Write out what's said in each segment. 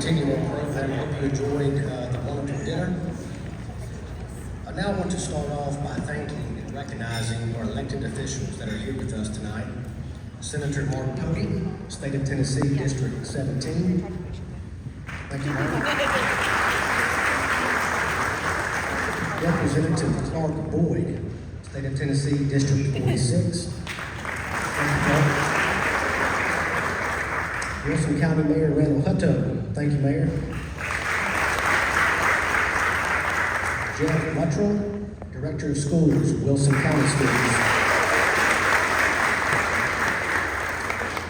continue our program. I hope you enjoyed the wonderful dinner. I now want to start off by thanking and recognizing our elected officials that are here with us tonight. Senator Mark Pody, State of Tennessee, District 17. Thank you, Mark. Representative Clark Boyd, State of Tennessee, District 46. Thank you, Clark. Wilson County Mayor Randall Hutto. Thank you, Mayor. Jeff Luttrell, Director of Schools, Wilson County Schools.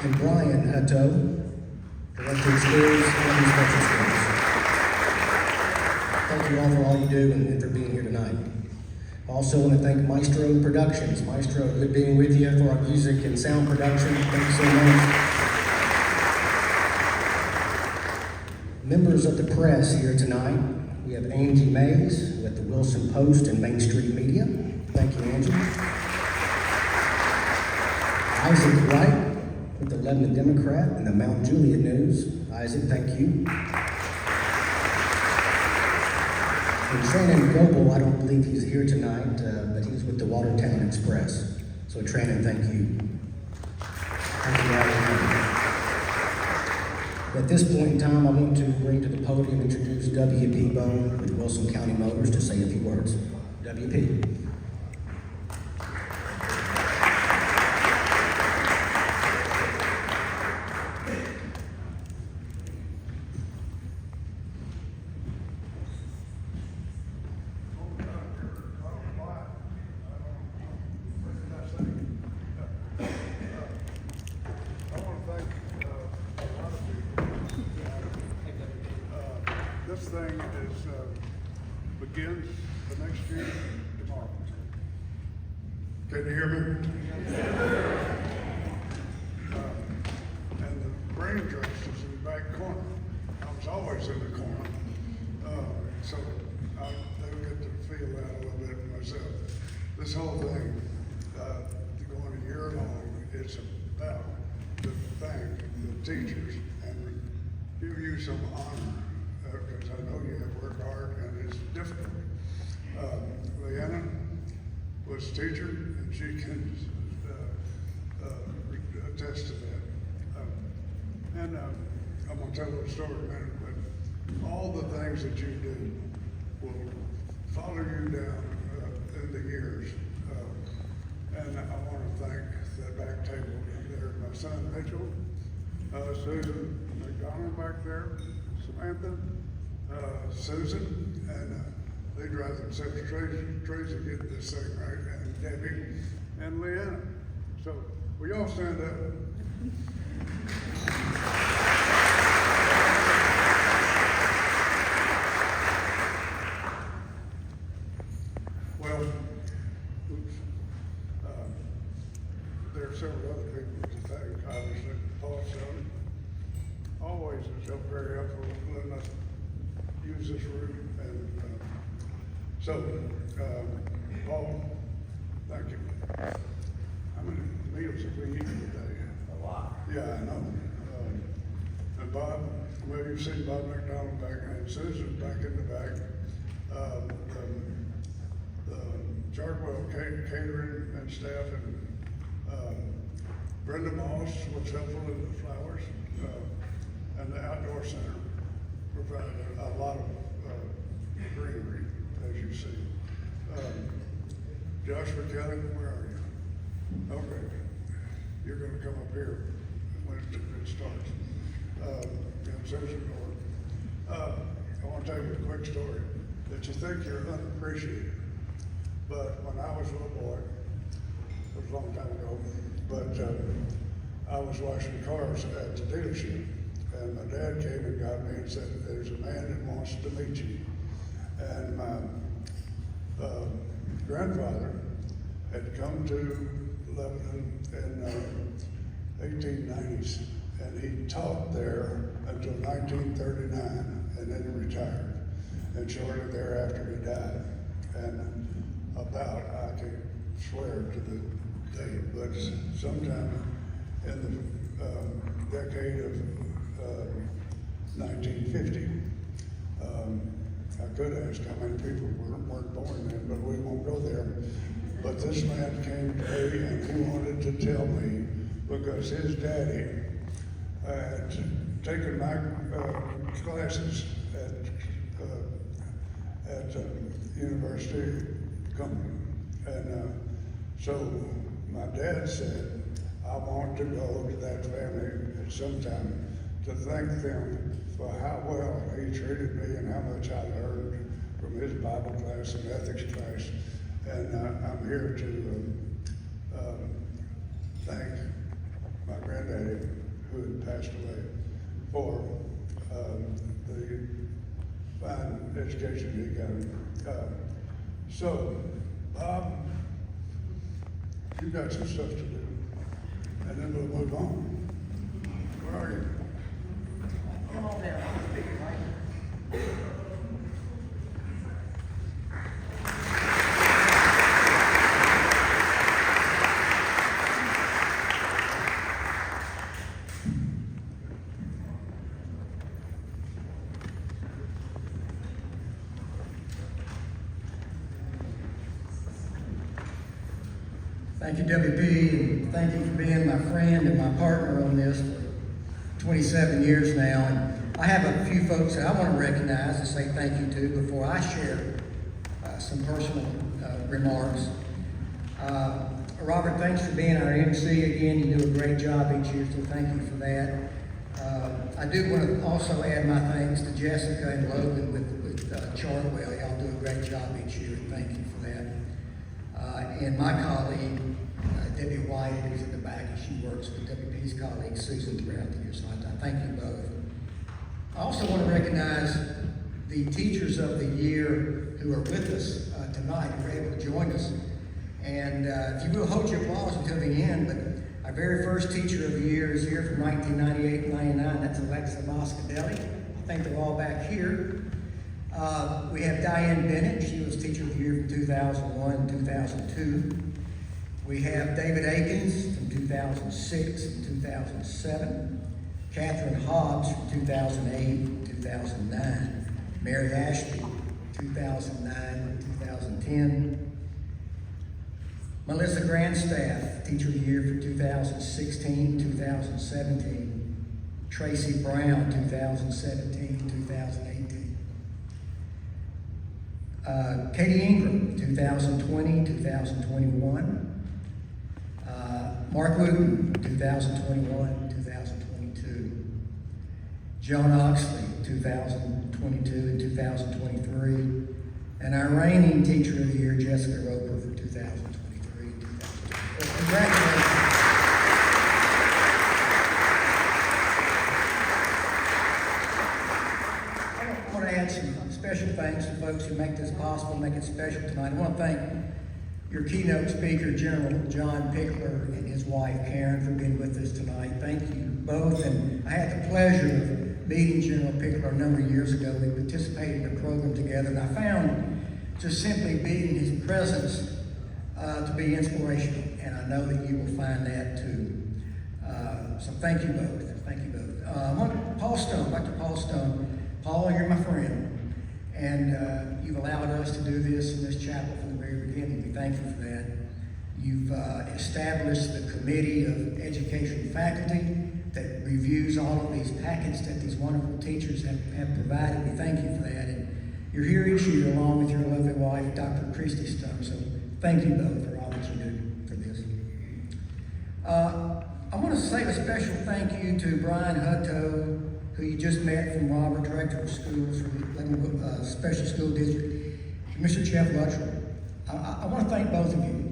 And Brian Hutto, Director of Schools and Special Schools. Thank you all for all you do and for being here tonight. I also want to thank Maestro Productions. Maestro, good being with you for our music and sound production. Thank you so much. Members of the press here tonight, we have Angie Mays with the Wilson Post and Main Street Media. Thank you, Angie. Isaac Wright with the Lebanon Democrat and the Mount Juliet News. Isaac, thank you. And Shannon Goebel, I don't believe he's here tonight, but he's with the Watertown Express. So Shannon, thank you. Thank you all. At this point in time, I want to bring to the podium and introduce W.P. Bone with Wilson County Motors to say a few words. W.P. This thing begins the next year tomorrow. Can you hear me? And the brain trust is in the back corner. I was always in the corner. So they'll get to feel that a little bit myself. This whole thing, going a year long, it's about the teachers and give you some honor. Because I know you have worked hard and it's difficult. Leanna was a teacher and she can attest to that. I'm going to tell a little story in a minute, but all the things that you do will follow you down in the years. And I want to thank that back table there, my son Mitchell, Susan McDonald back there, Samantha, Susan, and they drive themselves crazy to get this thing right, and Debbie, and Leanna. So, will y'all stand up? Well, there are several other people to thank, obviously. Paul Shelley always is very helpful letting us use this room, and Paul, thank you. How many meals have we eaten today? A lot. Yeah, I know. And Bob, well, you've seen Bob McDonald back, and Susan back in the back. The Chartwell catering and staff, and Brenda Moss was helpful in the flowers, and the outdoor center provided a lot of greenery, as you see. Joshua Kelly, where are you? Okay, you're going to come up here when it starts. And Susan Gordon. I want to tell you a quick story that you think you're unappreciated, but when I was a little boy, it was a long time ago, but I was washing cars at the dealership. And my dad came and got me and said, there's a man that wants to meet you. And my grandfather had come to Lebanon in 1890s, and he taught there until 1939, and then he retired. And shortly thereafter he died. And I can't swear to the date, but sometime in the decade of 1950. I could ask how many people weren't born then, but we won't go there. But this man came to me and he wanted to tell me, because his daddy had taken my classes at University Cumberland. And so my dad said, I want to go to that family at some time to thank them for how well he treated me and how much I learned from his Bible class and ethics class. And I'm here to thank my granddaddy, who had passed away, for the fine education he got. So, Bob, you got some stuff to do, and then we'll move on. Where are you? Come on down, I'm speaking right. Thank you, WP, and thank you for being my friend and my partner on this for 27 years now. And I have a few folks that I want to recognize and say thank you to before I share some personal remarks. Robert, thanks for being our MC again. You do a great job each year, so thank you for that. I do want to also add my thanks to Jessica and Logan with Chartwell. Y'all do a great job each year, and thank you for that. And my colleague, Debbie White, who's in the back, and she works with WP's colleague, Susan, throughout the year. So I thank you both. I also want to recognize the teachers of the year who are with us tonight, who are able to join us. And if you will, hold your applause until the end, but our very first teacher of the year is here from 1998 and 99. That's Alexa Moscadelli. I think they're all back here. We have Diane Bennett. She was Teacher of the Year from 2001 and 2002. We have David Akins from 2006 and 2007. Catherine Hobbs from 2008 and 2009. Mary Ashley, 2009 and 2010. Melissa Grandstaff, Teacher of the Year for 2016, 2017. Tracy Brown, 2017, 2018. Katie Ingram, 2020, 2021. Mark Wooten, 2021, 2022. Joan Oxley, 2022 and 2023. And our reigning Teacher of the Year, Jessica Roper, for 2023 and 2024. Congratulations. I want to add some special thanks to folks who make this possible, make it special tonight. I want to thank your keynote speaker, General John Pickler, and his wife, Karen, for being with us tonight. Thank you both. And I had the pleasure of meeting General Pickler a number of years ago. We participated in a program together, and I found just simply being his presence to be inspirational. And I know that you will find that too. So thank you both. Thank you both. I want Paul Stone, Dr. Paul Stone. Paul, you're my friend, and you've allowed us to do this in this chapel from the very beginning. We thank you for that. You've established the committee of education faculty that reviews all of these packets that these wonderful teachers have provided. We thank you for that. And you're here each year along with your lovely wife, Dr. Christy Stone. So thank you both for all that you do for this. I want to say a special thank you to Brian Hutto, who you just met from Robert, Director of Schools for the Special School District, Mr. Jeff Luttrell. I want to thank both of you.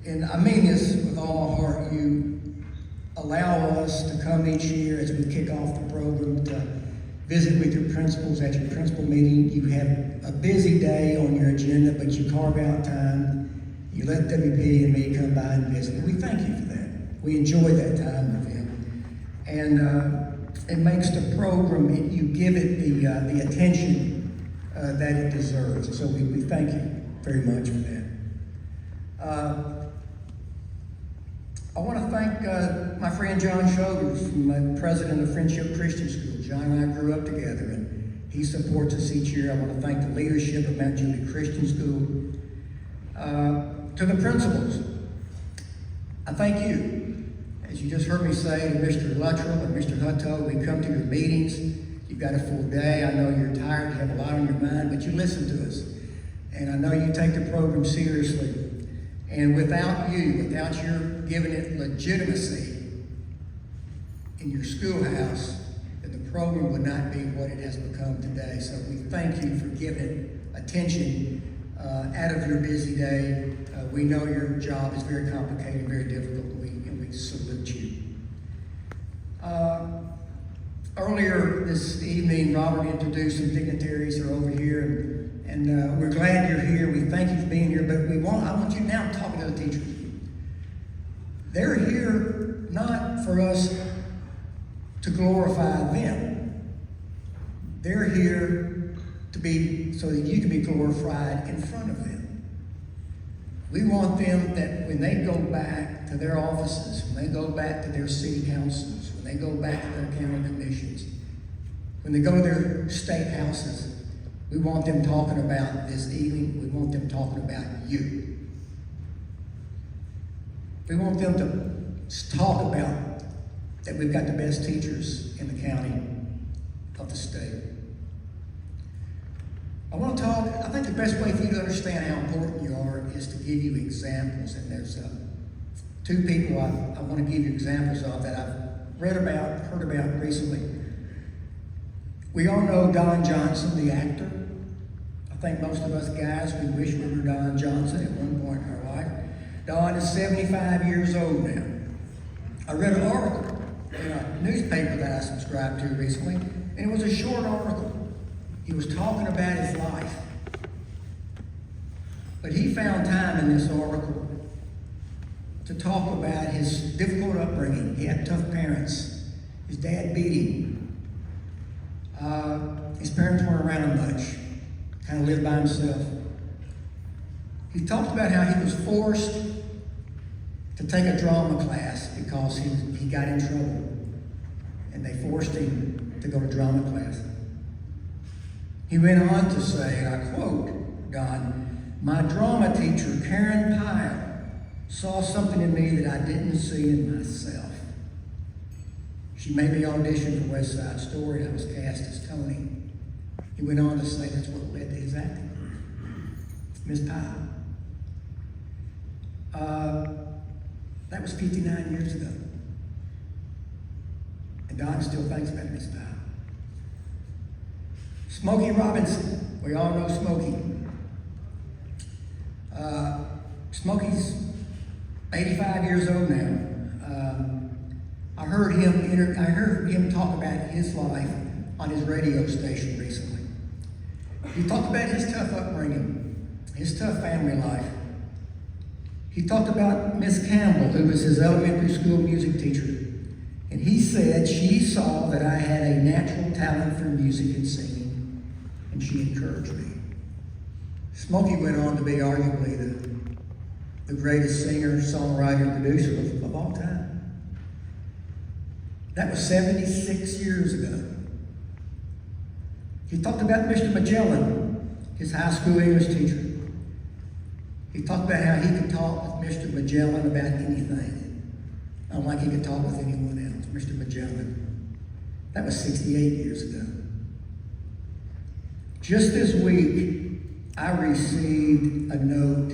And I mean this with all my heart. You allow us to come each year as we kick off the program to visit with your principals at your principal meeting. You have a busy day on your agenda, but you carve out time. You let WP and me come by and visit. And we thank you for that. We enjoy that time with him. And it makes the program, you give it the attention that it deserves. So we thank you very much for that. I want to thank my friend John Shoulders, president of Friendship Christian School. John and I grew up together, and he supports us each year. I want to thank the leadership of Mount Julie Christian School. To the principals, I thank you. As you just heard me say to Mr. Luttrell and Mr. Hutto, we come to your meetings. You've got a full day. I know you're tired. You have a lot on your mind, but you listen to us. And I know you take the program seriously. And without you, without your giving it legitimacy in your schoolhouse, then the program would not be what it has become today. So we thank you for giving it attention out of your busy day. We know your job is very complicated, very difficult, and we salute you. Earlier this evening, Robert introduced some dignitaries that are over here, and we're glad you're here. We thank you for being here, but I want you now talking to the teachers. They're here not for us to glorify them. They're here to be so that you can be glorified in front of them. We want them that when they go back to their offices, when they go back to their city councils, when they go back to their county commissions, when they go to their state houses, we want them talking about this evening. We want them talking about you. We want them to talk about that we've got the best teachers in the county of the state. I want to talk, I think the best way for you to understand how important you are is to give you examples. And there's two people I want to give you examples of that I've read about, heard about recently. We all know Don Johnson, the actor. I think most of us guys, we wish we were Don Johnson at one point in our life. Don is 75 years old now. I read an article in a newspaper that I subscribed to recently, and it was a short article. He was talking about his life. But he found time in this article to talk about his difficult upbringing. He had tough parents. His dad beat him. His parents weren't around much. Kind of lived by himself. He talked about how he was forced to take a drama class because he got in trouble. And they forced him to go to drama class. He went on to say, and I quote, Don, my drama teacher, Karen Pyle, saw something in me that I didn't see in myself. She made me audition for West Side Story. I was cast as Tony. He went on to say that's what led to his acting. Miss Pyle. That was 59 years ago. And Don still thinks about Miss Pyle. Smokey Robinson. We all know Smokey. Smokey's 85 years old now. I heard him talk about his life on his radio station recently. He talked about his tough upbringing, his tough family life. He talked about Miss Campbell, who was his elementary school music teacher. And he said she saw that I had a natural talent for music and singing, and she encouraged me. Smokey went on to be arguably the greatest singer, songwriter, producer of all time. That was 76 years ago. He talked about Mr. Magellan, his high school English teacher. He talked about how he could talk with Mr. Magellan about anything, unlike he could talk with anyone else. Mr. Magellan. That was 68 years ago. Just this week, I received a note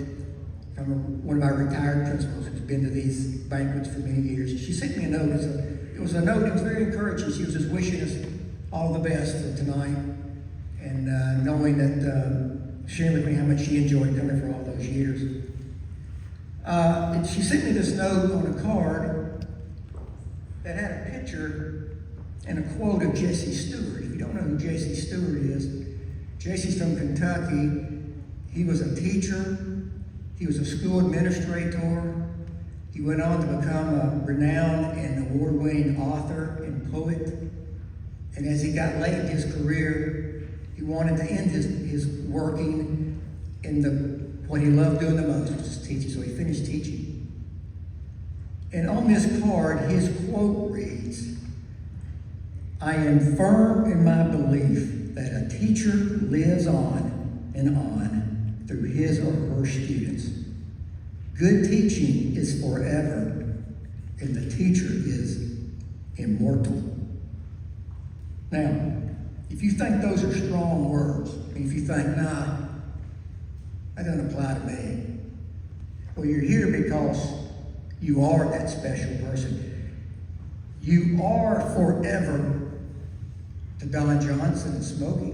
from one of our retired principals who's been to these banquets for many years. She sent me a note. It was a note that was very encouraging. She was just wishing us all the best for tonight, and knowing that, sharing with me how much she enjoyed coming for all those years. And she sent me this note on a card that had a picture and a quote of Jesse Stewart. If you don't know who Jesse Stewart is, Jesse's from Kentucky. He was a teacher. He was a school administrator. He went on to become a renowned and award-winning author and poet. And as he got late in his career, he wanted to end his working in what he loved doing the most, which is teaching. So he finished teaching. And on this card, his quote reads, "I am firm in my belief that a teacher lives on and on through his or her students. Good teaching is forever, and the teacher is immortal." Now, if you think those are strong words, and if you think, nah, that doesn't apply to me, well, you're here because you are that special person. You are forever to Don Johnson and Smokey.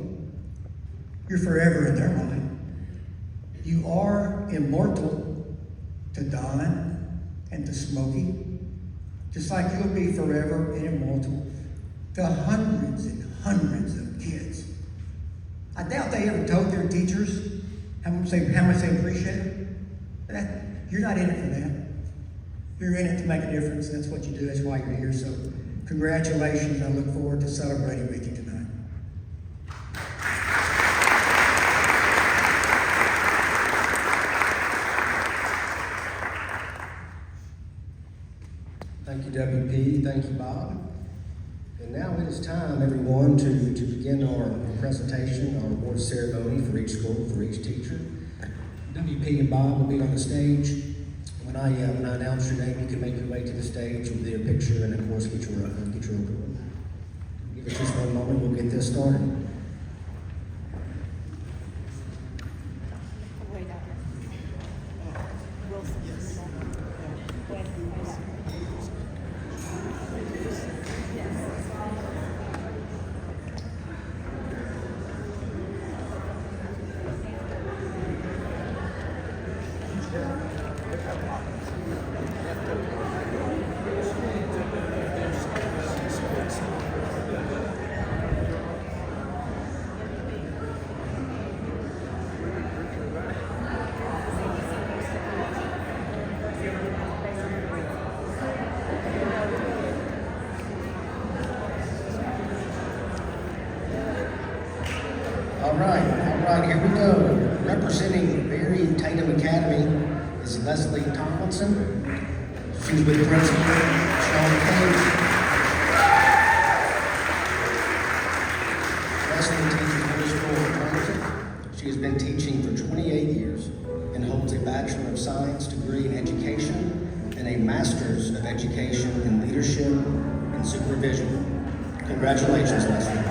You're forever in their mind. You are immortal to Don and to Smokey, just like you'll be forever and immortal to hundreds and hundreds of kids. I doubt they ever told their teachers how much they appreciate them. You're not in it for that. You're in it to make a difference. That's what you do. That's why you're here. So congratulations. I look forward to celebrating with you tonight. Thank you, WP. Thank you, Bob. And now it is time, everyone, to begin our presentation, our award ceremony for each school, for each teacher. WP and Bob will be on the stage. When I announce your name, you can make your way to the stage with their picture and, of course, get your award. Give us just one moment. We'll get this started. All right, here we go. Representing Berry Tatum Academy is Leslie Tomlinson. She's with Principal Sean Cage. Leslie teaches middle school at Cumberland. She has been teaching for 28 years and holds a Bachelor of Science degree in Education and a Master's of Education in Leadership and Supervision. Congratulations, Leslie.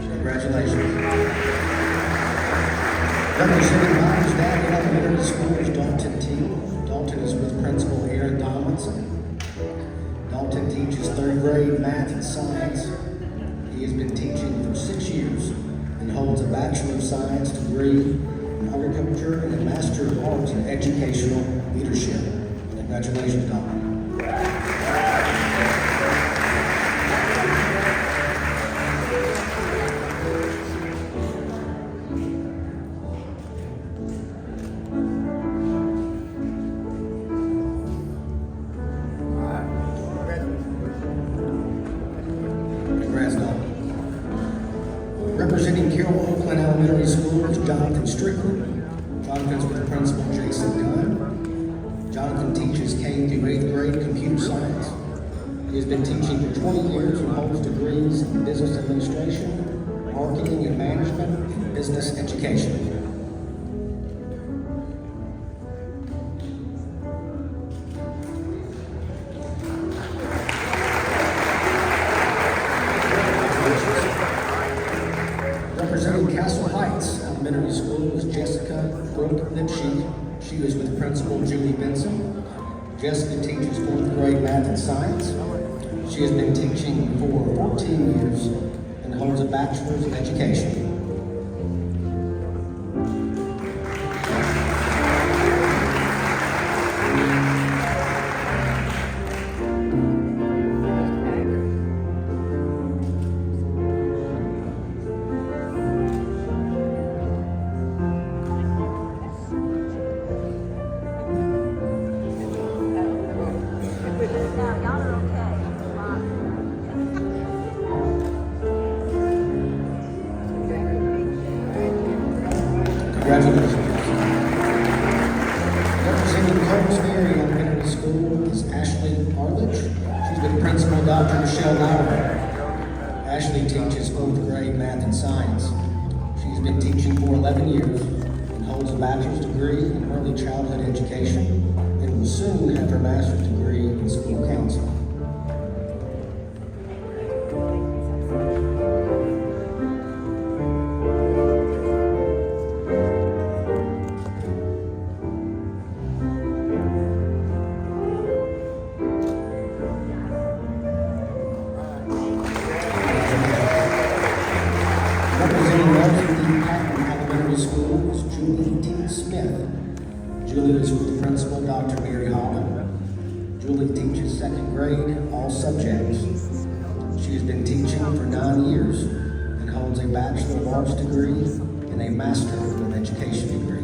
Congratulations. Representing Myers Dad Elementary School is Dalton T. Dalton is with Principal Aaron Tomlinson. Dalton teaches third grade math and science. He has been teaching for 6 years and holds a Bachelor of Science degree in Agriculture and a Master of Arts in Educational Leadership. Congratulations, Dalton. Representing Carroll Oakland Elementary School is Jonathan Strickland. Jonathan's with Principal Jason Dunn. Jonathan teaches K through 8th grade computer science. He has been teaching for 20 years and holds degrees in business administration, marketing and management, and business education. Representing Castle Heights Elementary School is Jessica Brooke Lipshe. She is with Principal Julie Benson. Jessica teaches 4th grade math and science. She has been teaching for 14 years and holds a Bachelor's of Education. with Principal Dr. Michelle Lowry. Ashley teaches 4th grade math and science. She's been teaching for 11 years and holds a bachelor's degree in early childhood education and will soon have her master's degree in school counseling. Representing Wellington Packard Elementary School is Julie T. Smith. Julie is with Principal Dr. Mary Holland. Julie teaches 2nd grade, all subjects. She has been teaching for 9 years and holds a Bachelor of Arts degree and a Master of Education degree.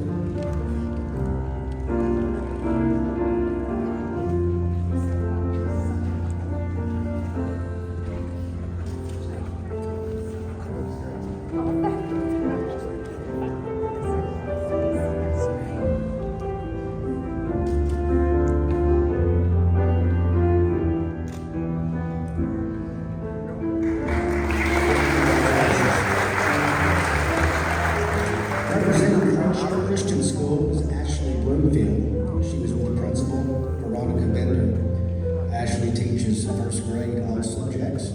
Representing Friendship Christian School is Ashley Broomfield. She was with Principal Veronica Bender. Ashley teaches 1st grade all subjects.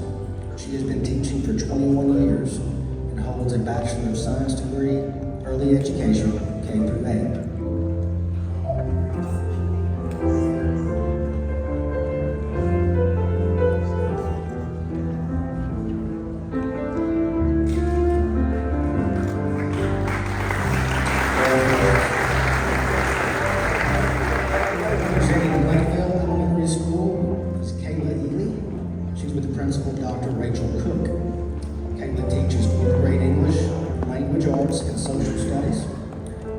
She has been teaching for 21 years and holds a Bachelor of Science degree, early education, K through 8. Representing Lakeville Elementary School is Kayla Ely. She's with the Principal Dr. Rachel Cook. Kayla teaches 4th grade English, language arts, and social studies.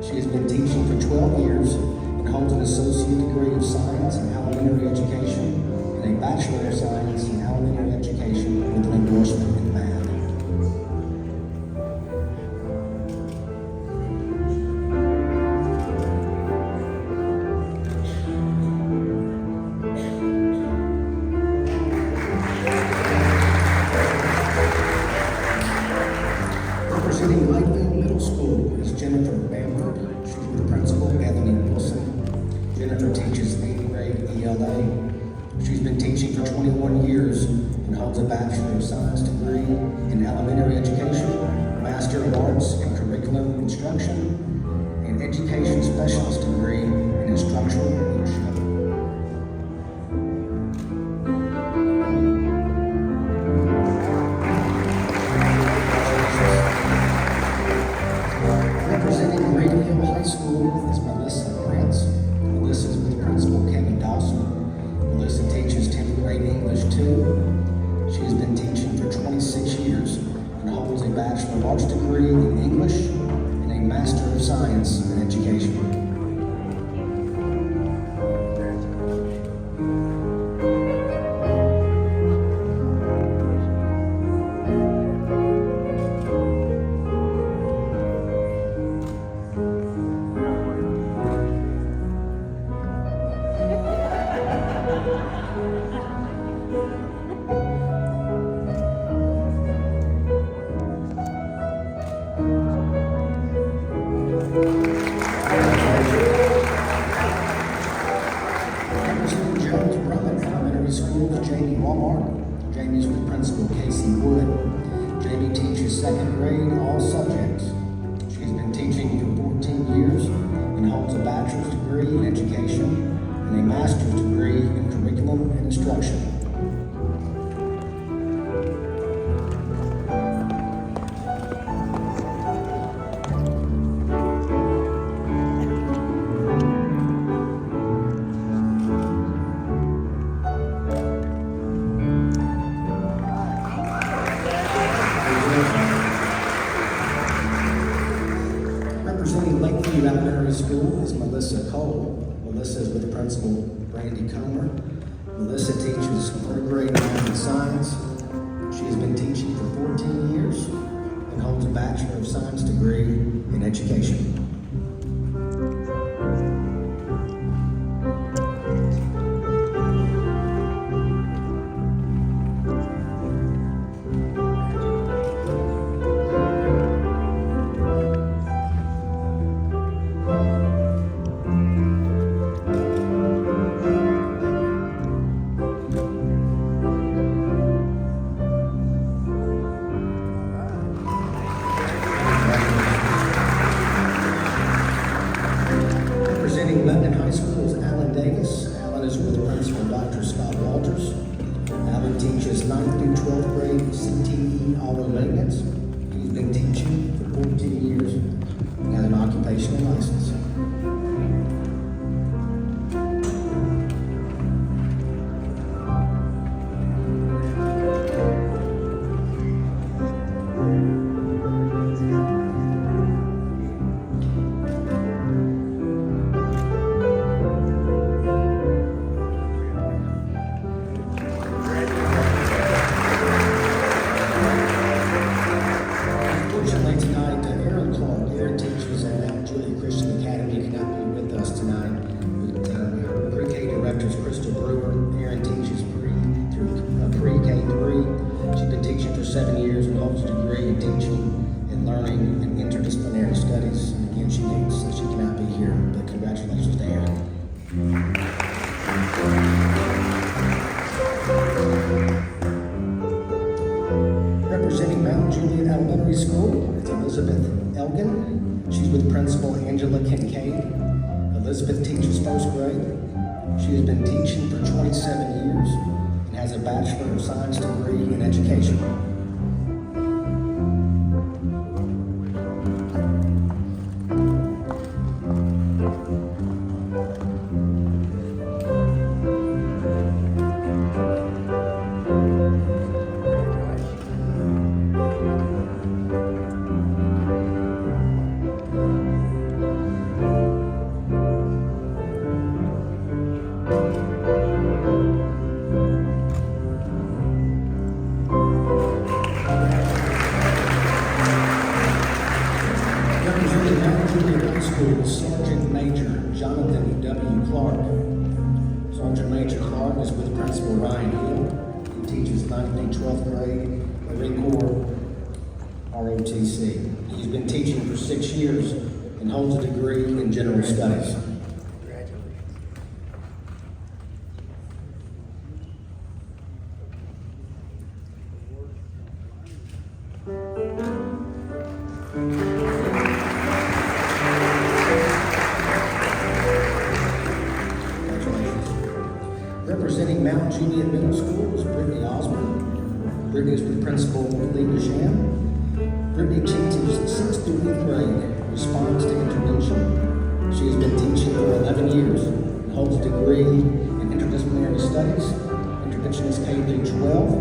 She has been teaching for 12 years and holds an associate degree of science in elementary education and a Bachelor of Science in elementary education with an endorsement in math. Representing Lakeville Middle School is Jennifer Bamford. She's with the Principal, Bethany Wilson. Jennifer teaches 8th grade ELA. She's been teaching for 21 years and holds a Bachelor of Science degree in elementary education, Master of Arts in curriculum instruction, and education specialist degree in instructional leadership. Representing Greenville High School is Melissa Prince. Melissa is with Principal Kevin Dawson. Melissa teaches 10th grade English 2. She has been teaching for 26 years and holds a Bachelor of Arts degree in English and a Master of Science in Education. Representing Jones Brother Elementary School is Jamie Walmart. Jamie's with Principal Casey Wood. Jamie teaches 2nd grade all subjects. She's been teaching for 14 years and holds a Bachelor's degree in education and a Master's degree in curriculum and instruction. Representing Lakeview Elementary School is Melissa Cole. Melissa is with Principal Brandy Comer. Melissa teaches 3rd grade math and science. She has been teaching for 14 years and holds a Bachelor of Science degree in education. 12th grade CTE auto maintenance. He's been teaching for 14 years and has an occupational license. Unfortunately tonight, Aaron Clark, Aaron teaches at Mount Juliet Christian Academy, cannot be with us tonight. Our pre-K director is Crystal Brewer. Aaron teaches pre-K3. She's been teaching for 7 years and holds a degree in teaching and learning and interdisciplinary studies. And again, she cannot be here, but congratulations to Aaron. Representing Mount Juliet Elementary School is Elizabeth Elgin. She's with Principal Angela Kincaid. Elizabeth teaches first grade. She has been teaching for 27 years and has a Bachelor of Science degree in education. Representing Mount Juliet High School, Sergeant Major Jonathan W. Clark. Sergeant Major Clark is with Principal Ryan Hill. He teaches 9th and 12th grade Marine Corps ROTC. He's been teaching for 6 years and holds a degree in general studies. Representing Mount Juliet Middle School is Brittany Osborne. Brittany is with Principal Lee DeSham. Brittany teaches 6th through 8th grade response to intervention. She has been teaching for 11 years and holds a degree in interdisciplinary studies, interventionist K through 12,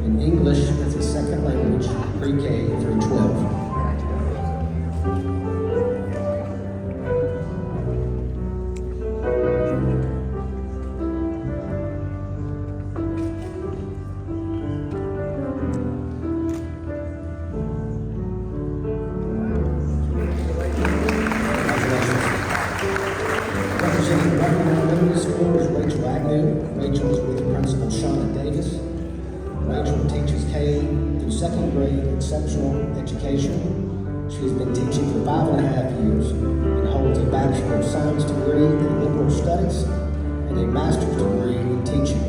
and English as a second language pre-K through 12. Representing Rockwell Elementary School is Rachel Agnew. Rachel is with Principal Shauna Davis. Rachel teaches K through 2nd grade exceptional education. She has been teaching for 5.5 years and holds a Bachelor of Science degree in liberal studies and a master's degree in teaching.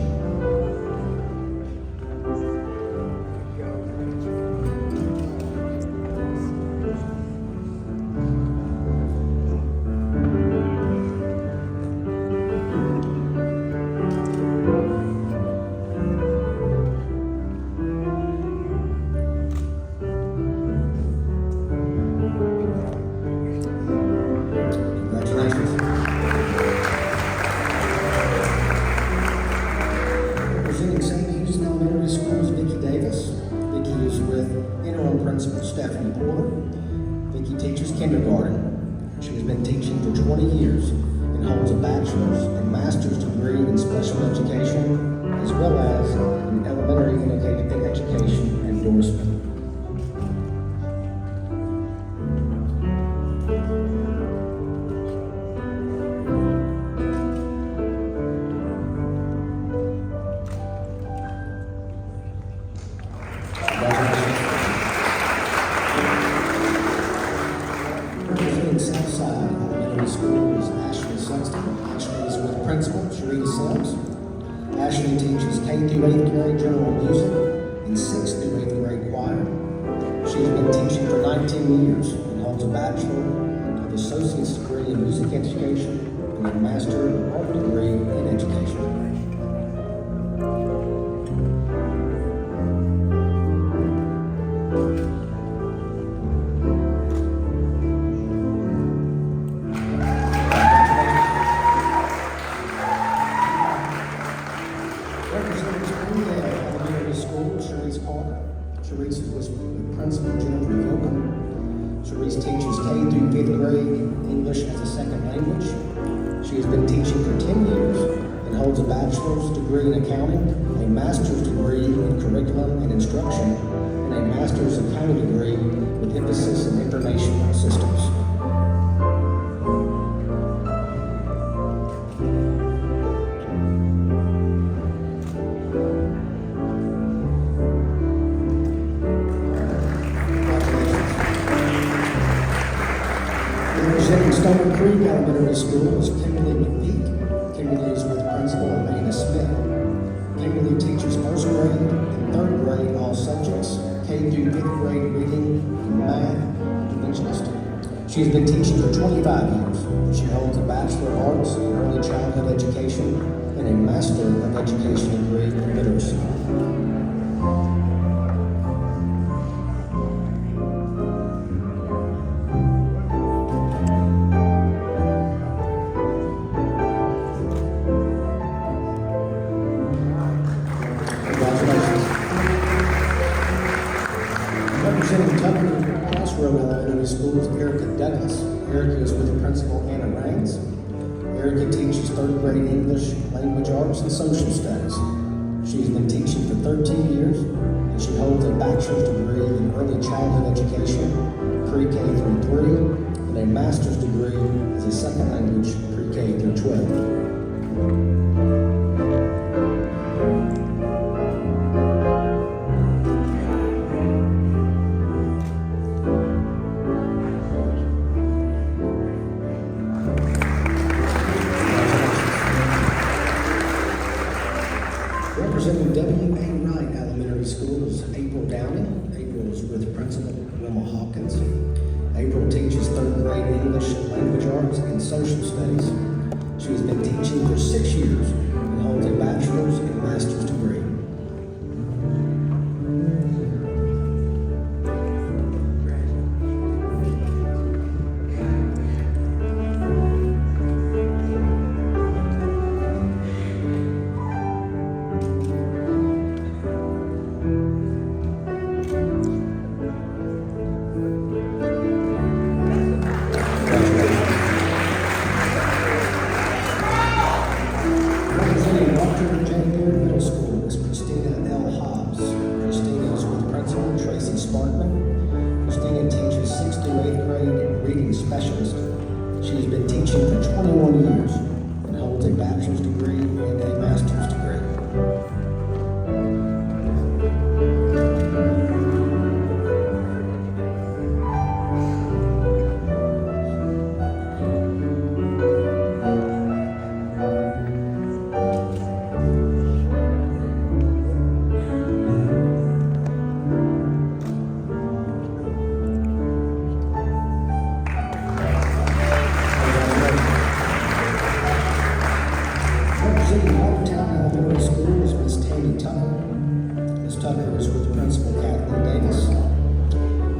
Congratulations. Representing St. Houston Elementary School is Vicki Davis. Vicki is with Interim Principal Stephanie Porter. Vicki teaches kindergarten. She has been teaching for 20 years and holds a bachelor's and master's degree in special education, as well as an elementary education endorsement. Representing Southside Elementary School is Ashley Sexton. Ashley is with Principal Charisse Sims. Ashley teaches K through 8th grade general music and 6th through 8th grade choir. She has been teaching for 19 years and holds a Bachelor of Associate's degree in music education and a Master of Art degree in education. Charisse is with Principal Jennifer Gilman. Charisse teaches K through 5th grade English as a second language. She has been teaching for 10 years and holds a bachelor's degree in accounting, a master's degree in curriculum and instruction, and a master's accounting degree with emphasis in information systems. Representing Stone Creek Elementary School is Kimberly McPeak. Kimberly is with Principal Amanda Smith. Kimberly teaches first grade and third grade all subjects, K through 5th grade reading and math, interventionist. She has been teaching for 25 years. She holds a Bachelor of Arts in Early Childhood Education and a Master of Education degree in literacy. Representing Tucker Crossroad Elementary School is Erica Douglas. Erica is with Principal Anna Raines. Erica teaches 3rd grade English, language arts, and social studies. She has been teaching for 13 years, and she holds a bachelor's degree in early childhood education, pre-K through 3, and a master's degree as a second language, pre-K through 12. Representing W.A. Wright Elementary School is April Downey. April is with Principal Wilma Hawkins. April teaches 3rd grade English, language arts, and social studies. She has been teaching for 6 years and holds a bachelor's and master's degree. Representing Walter J. Beard Middle School is Christina L. Hobbs. Christina is with Principal Tracy Sparkman. Christina teaches 6th through 8th grade reading specialist. She has been teaching for 21 years and holds a bachelor's degree and a master's degree. Representing Watertown Elementary School is Miss Tammy Tucker. Miss Tucker is with Principal Kathleen Davis.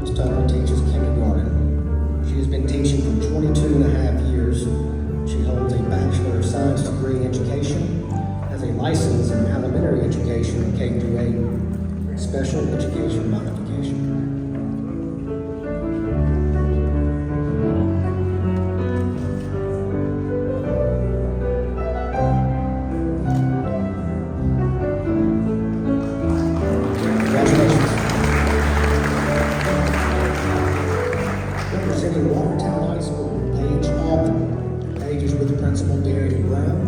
Miss Tucker teaches kindergarten. She has been teaching for 22 and a half years. She holds a Bachelor of Science degree in education, has a license in elementary education, K through 8, special education modification. Congratulations. Representing Watertown High School, Paige Alban. Paige is with Principal Darian Brown.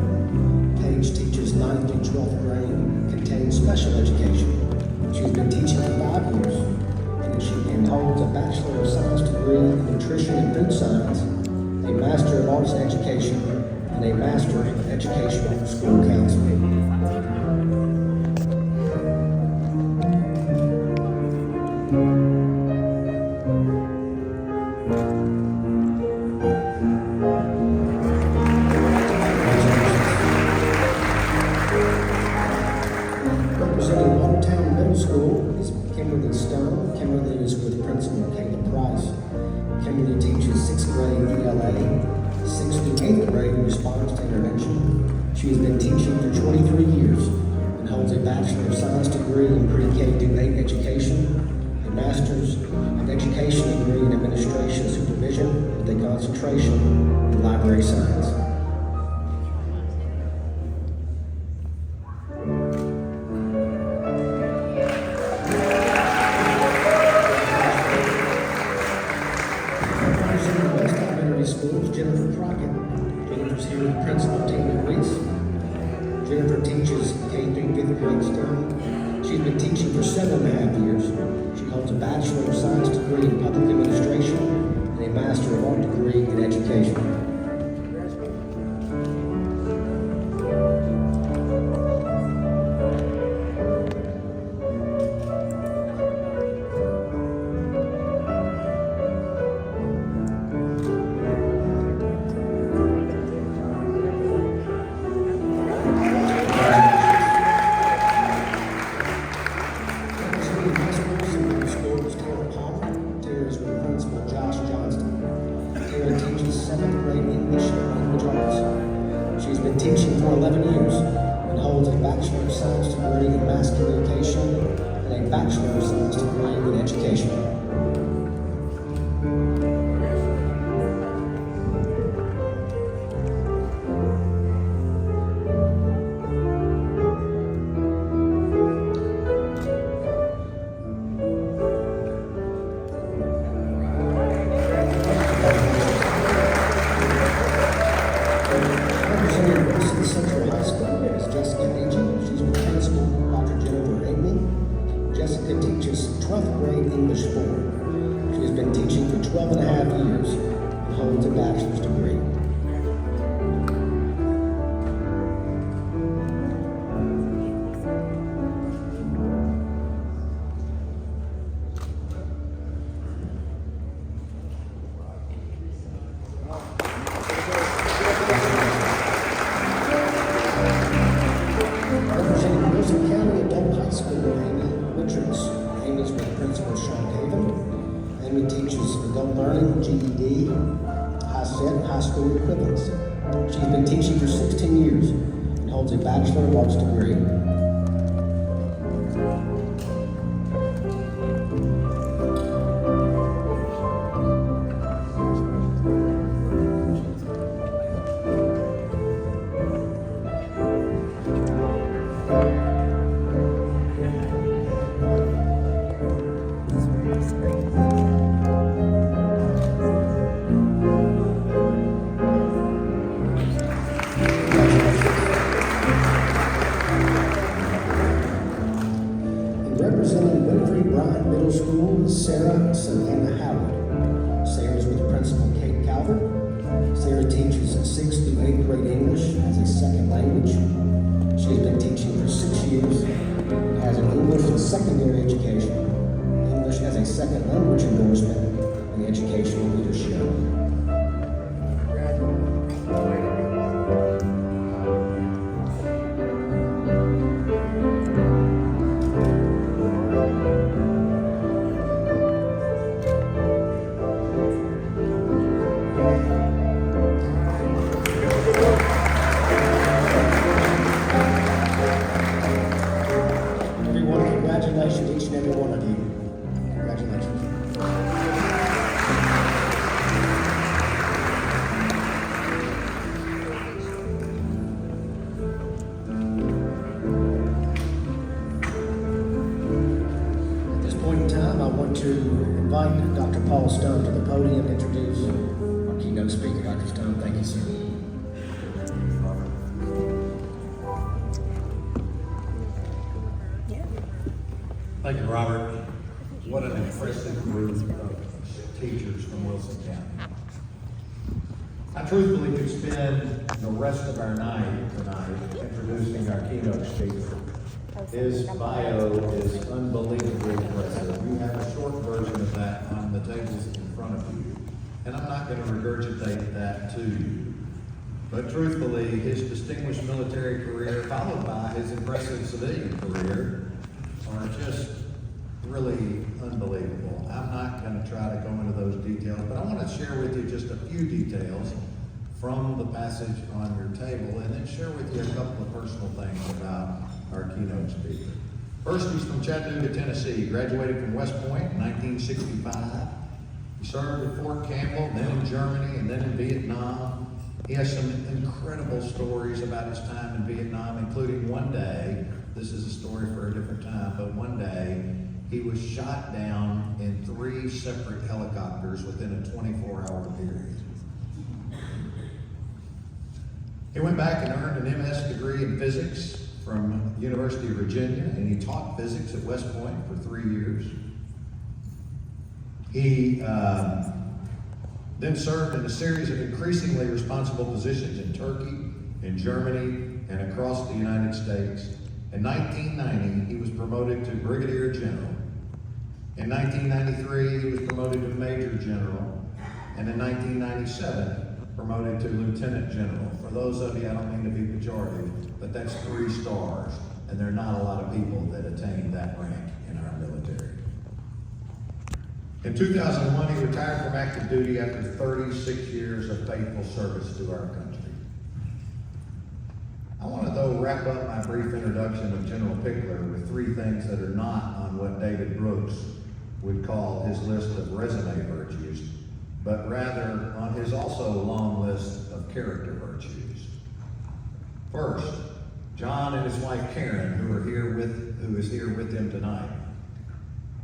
Paige teaches 9th through 12th grade, contains special education. She's been teaching for 5 years, and she holds a Bachelor of Science degree in Nutrition and Food Science, a Master of Arts in Education, and a Master of Educational School Counseling. Representing Watertown Middle School is Kimberly Stone. Kimberly is with Principal Kayla Price. Kimberly teaches 6th grade ELA, 6th through 8th grade response to intervention. She has been teaching for 23 years and and holds a Bachelor of Science degree in pre-K through 8 education, a Master's of Education degree in Administration Supervision with a concentration in Library Science. Schools, Jennifer Crockett. Jennifer's here with Principal Tina Reese. Jennifer teaches K through 5th grade STEM. She's been teaching for 7.5 years. She holds a Bachelor of Science degree in Public Administration and a Master of Art degree in Education. She's been teaching for 11 years and holds a Bachelor of Science degree in Mass Communication and a Bachelor of Science degree in Education. Jessica teaches 12th grade English 4. She has been teaching for 12.5 years and holds a bachelor's degree. Representing Wilson County Adult High School, Amy's with Principal Sean Haven. Amy teaches adult learning, GED, high school equivalency. She's been teaching for 16 years and holds a Bachelor of Arts degree. Representing Winfrey Bryant Middle School, Sarah Savannah Howard. Sarah's with Principal Kate Calvert. Sarah teaches 6th through 8th grade English as a second language. She has been teaching for 6 years and has an English and secondary education, English as a second language endorsement, and educational leadership. Congratulations, each and every one of you. Congratulations. At this point in time, I want to invite Dr. Paul Stone to the podium to introduce our keynote speaker. Dr. Stone, thank you, sir. Thank you, Robert. What an impressive group of teachers from Wilson County. I truthfully could spend the rest of our night tonight introducing our keynote speaker. His bio is unbelievably impressive. You have a short version of that on the tables in front of you, and I'm not going to regurgitate that to you. But truthfully, his distinguished military career, followed by his impressive civilian career, are just really unbelievable. I'm not going to try to go into those details, but I want to share with you just a few details from the passage on your table, and then share with you a couple of personal things about our keynote speaker. First, he's from Chattanooga, Tennessee, graduated from West Point in 1965. He served at Fort Campbell, then in Germany, and then in Vietnam. He has some incredible stories about his time in Vietnam, including one day, this is a story for a different time, but one day he was shot down in 3 separate helicopters within a 24-hour period. He went back and earned an MS degree in physics from University of Virginia, and he taught physics at West Point for 3 years. He then served in a series of increasingly responsible positions in Turkey, in Germany, and across the United States. In 1990, he was promoted to Brigadier General. In 1993, he was promoted to Major General. And in 1997, promoted to Lieutenant General. For those of you, I don't mean to be pejorative, but that's 3 stars. And there are not a lot of people that attain that rank in our military. In 2001, he retired from active duty after 36 years of faithful service to our country. I want to, though, wrap up my brief introduction of General Pickler with 3 things that are not on what David Brooks would call his list of resume virtues, but rather on his also long list of character virtues. First, John and his wife Karen, who is here with him tonight,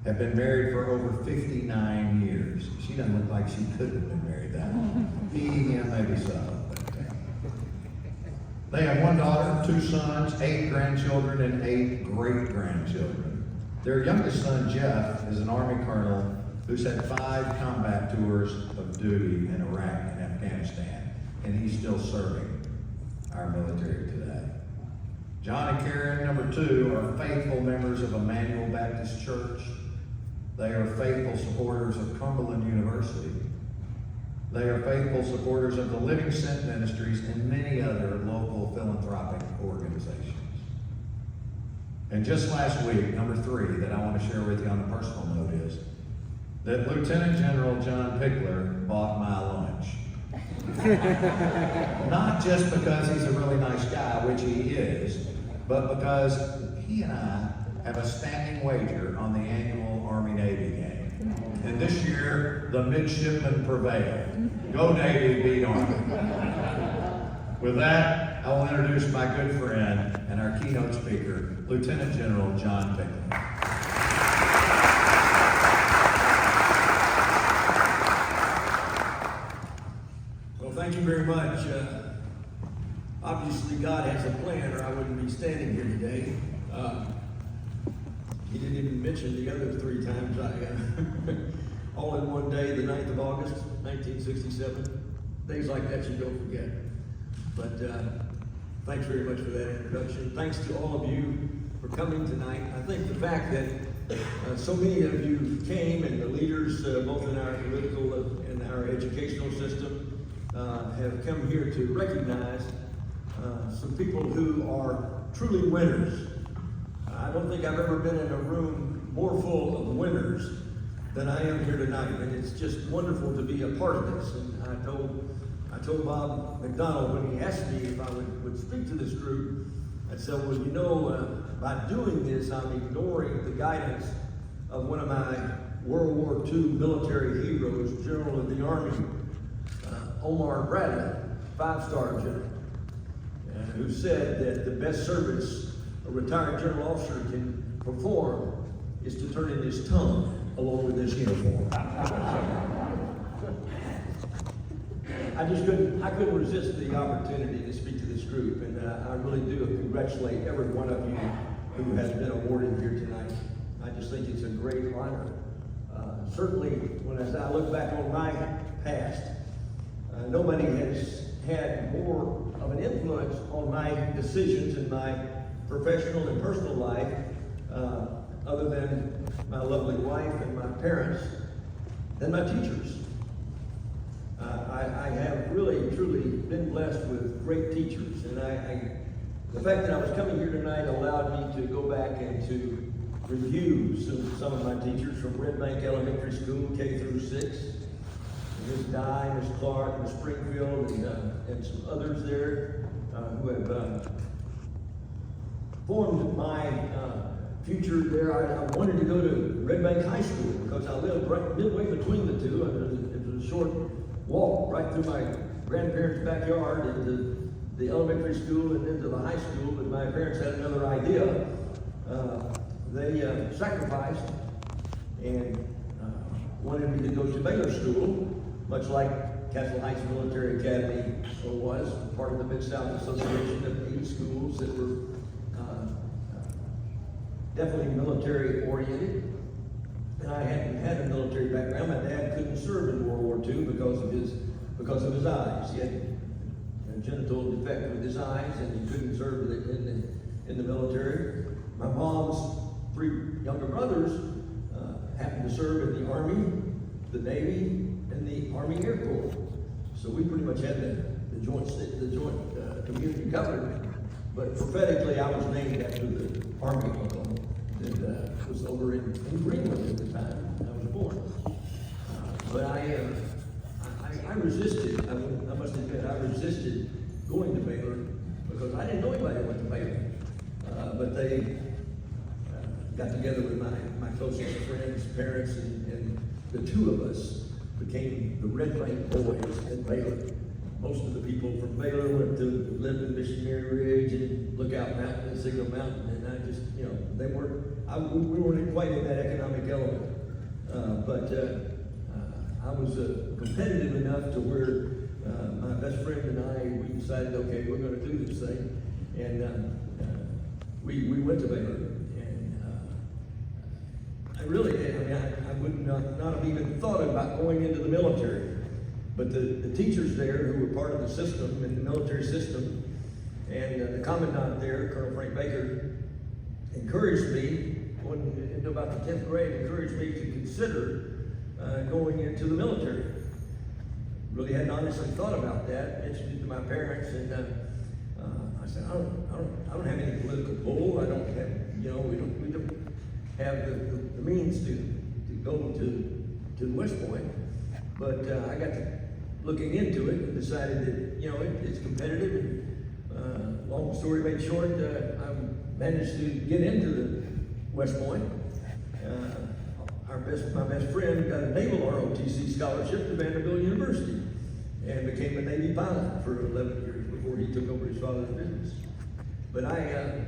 have been married for over 59 years. She doesn't look like she could have been married that long. Yeah, maybe so. They have 1 daughter, 2 sons, 8 grandchildren, and 8 great-grandchildren. Their youngest son, Jeff, is an Army colonel who's had 5 combat tours of duty in Iraq and Afghanistan, and he's still serving our military today. John and Karen, number 2, are faithful members of Emmanuel Baptist Church. They are faithful supporters of Cumberland University. They are faithful supporters of the Living Sent Ministries and many other local philanthropic organizations. And just last week, number 3, that I want to share with you on a personal note is that Lieutenant General John Pickler bought my lunch. Not just because he's a really nice guy, which he is, but because he and I have a standing wager on the annual Army-Navy game. And this year, the midshipmen prevailed. Go Navy, beat Army. With that, I will introduce my good friend and our keynote speaker, Lieutenant General John Pickler. Well, thank you very much. Obviously, God has a plan, or I wouldn't be standing here today. He didn't even mention the other 3 times all in one day, the 9th of August, 1967. Days like that you don't forget. But thanks very much for that introduction. Thanks to all of you for coming tonight. I think the fact that so many of you came, and the leaders, both in our political and our educational system, have come here to recognize some people who are truly winners. I don't think I've ever been in a room more full of winners than I am here tonight, and it's just wonderful to be a part of this. And I told Bob McDonald when he asked me if I would speak to this group, I said, well, you know, by doing this, I'm ignoring the guidance of one of my World War II military heroes, General of the Army, Omar Bradley, 5-star general, who said that the best service a retired general officer can perform is to turn in his tongue along with his uniform. I couldn't resist the opportunity to speak to this group, and I really do congratulate every one of you who has been awarded here tonight. I just think it's a great honor. Certainly, as I look back on my past, nobody has had more of an influence on my decisions in my professional and personal life, other than my lovely wife and my parents, than my teachers. I have really, truly been blessed with great teachers, and the fact that I was coming here tonight allowed me to go back and to review some of my teachers from Red Bank Elementary School, K through 6, Ms. Dye, Ms. Clark, Ms. Springfield, and some others there who have formed my future there. I wanted to go to Red Bank High School because I lived right midway between the two. It was a short walk right through my grandparents' backyard into the elementary school and into the high school, but my parents had another idea. They sacrificed and wanted me to go to Baylor School, much like Castle Heights Military Academy was, part of the Mid-South Association of 8 schools that were definitely military oriented. And I hadn't had a military background. My dad couldn't serve in World War II because of his eyes. He had a genital defect with his eyes, and he couldn't serve in the military. My mom's 3 younger brothers happened to serve in the Army, the Navy, and the Army Air Corps. So we pretty much had the joint community covered. But prophetically, I was named after the Army uncle that was over in Greenland at the time I was born. But I resisted. I must admit, I resisted going to Baylor because I didn't know anybody that went to Baylor. But they got together with my closest friends, parents, and the 2 of us became the Red Bank boys at Baylor. Most of the people from Baylor went to live in Missionary Ridge and Lookout Mountain and Signal Mountain, and I just, we weren't quite in that economic element. But I was competitive enough to where my best friend and I, we decided, okay, we're going to do this thing. And we went to Baylor. And I really did. I would not have even thought about going into the military. But the teachers there who were part of the system, in the military system, and the commandant there, Colonel Frank Baker, encouraged me, going into about the 10th grade, encouraged me to consider going into the military. Really hadn't honestly thought about that, mentioned it to my parents, and I said, I don't have any political pull. I don't have, we don't have the means to go to West Point. But I got to looking into it and decided that, it's competitive. And long story made short, I managed to get into the West Point. My best friend got a naval ROTC scholarship to Vanderbilt University and became a Navy pilot for 11 years before he took over his father's business. But I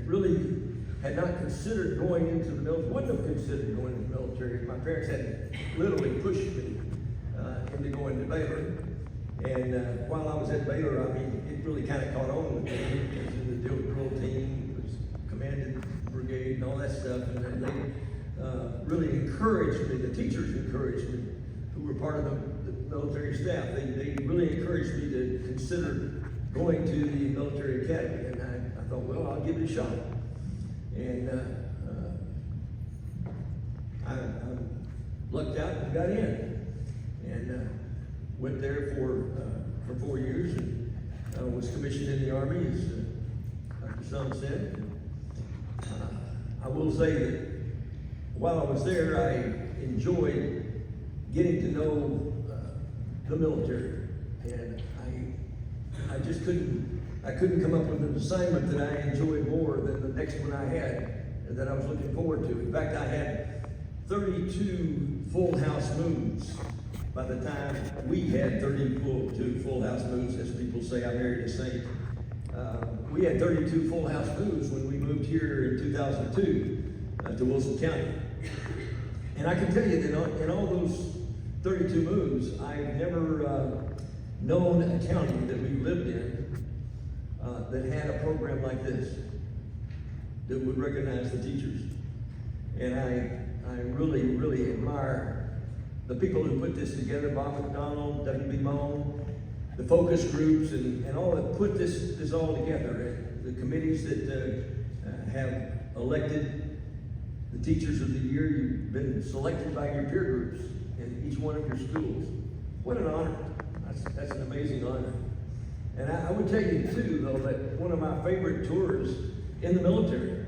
really had not considered going into the military, wouldn't have considered going into the military. My parents had literally pushed me into going to Baylor. And while I was at Baylor, it really kind of caught on with me. I was in the drill team, was commanded brigade and all that stuff. And they really encouraged me, the teachers encouraged me, who were part of the military staff. They really encouraged me to consider going to the military academy. And I thought, well, I'll give it a shot. And I lucked out and got in. And went there for 4 years and was commissioned in the Army, as Dr. Son said. I will say that while I was there, I enjoyed getting to know the military, and I just couldn't come up with an assignment that I enjoyed more than the next one I had and that I was looking forward to. In fact, I had 32 full house moves. By the time we had 32 full house moves, as people say, I married a saint. We had 32 full house moves when we moved here in 2002 to Wilson County. And I can tell you that in all those 32 moves, I've never known a county that we lived in that had a program like this, that would recognize the teachers. And I really, really admire the people who put this together, Bob McDonald, W.B. Moan, the focus groups, and all that put this all together. The committees that have elected the teachers of the year. You've been selected by your peer groups in each one of your schools. What an honor. That's an amazing honor. And I would tell you too, though, that one of my favorite tours in the military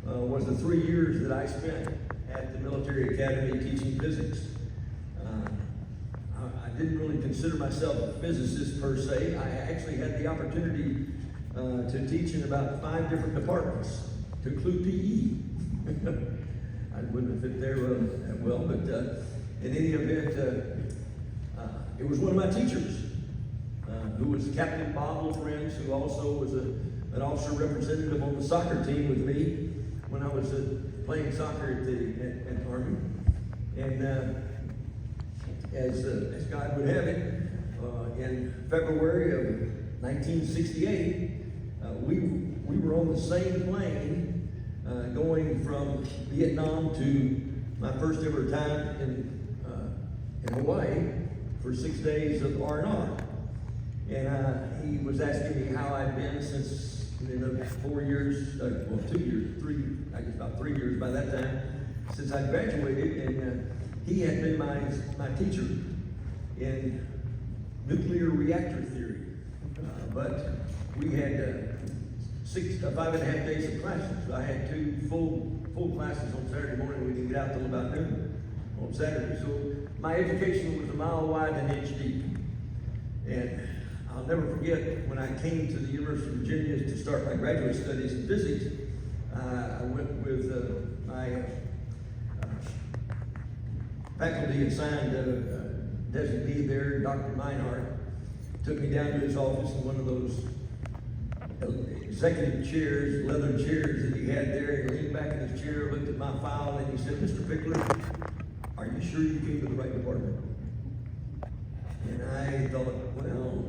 was the 3 years that I spent at the military academy teaching physics. I didn't really consider myself a physicist per se. I actually had the opportunity to teach in about 5 different departments, to include PE. I wouldn't have fit there well, but in any event, it was one of my teachers, who was Captain Bob LaFrenz, who also was an officer representative on the soccer team with me when I was playing soccer at the Army. And as God would have it, in February of 1968, we were on the same plane going from Vietnam to my first ever time in Hawaii for 6 days of R&R. And he was asking me how I'd been since 4 years, 2 years, 3, I guess about 3 years by that time, since I graduated. And he had been my teacher in nuclear reactor theory. But we had 5.5 days of classes. I had 2 full classes on Saturday morning. We didn't get out till about noon on Saturday. So my education was a mile wide and an inch deep. And I'll never forget when I came to the University of Virginia to start my graduate studies in physics. I went with my faculty assigned designee there, Dr. Meinhardt, took me down to his office in one of those executive chairs, leather chairs that he had there. He leaned back in his chair, looked at my file, and he said, "Mr. Pickler, are you sure you came to the right department?" And I thought, well,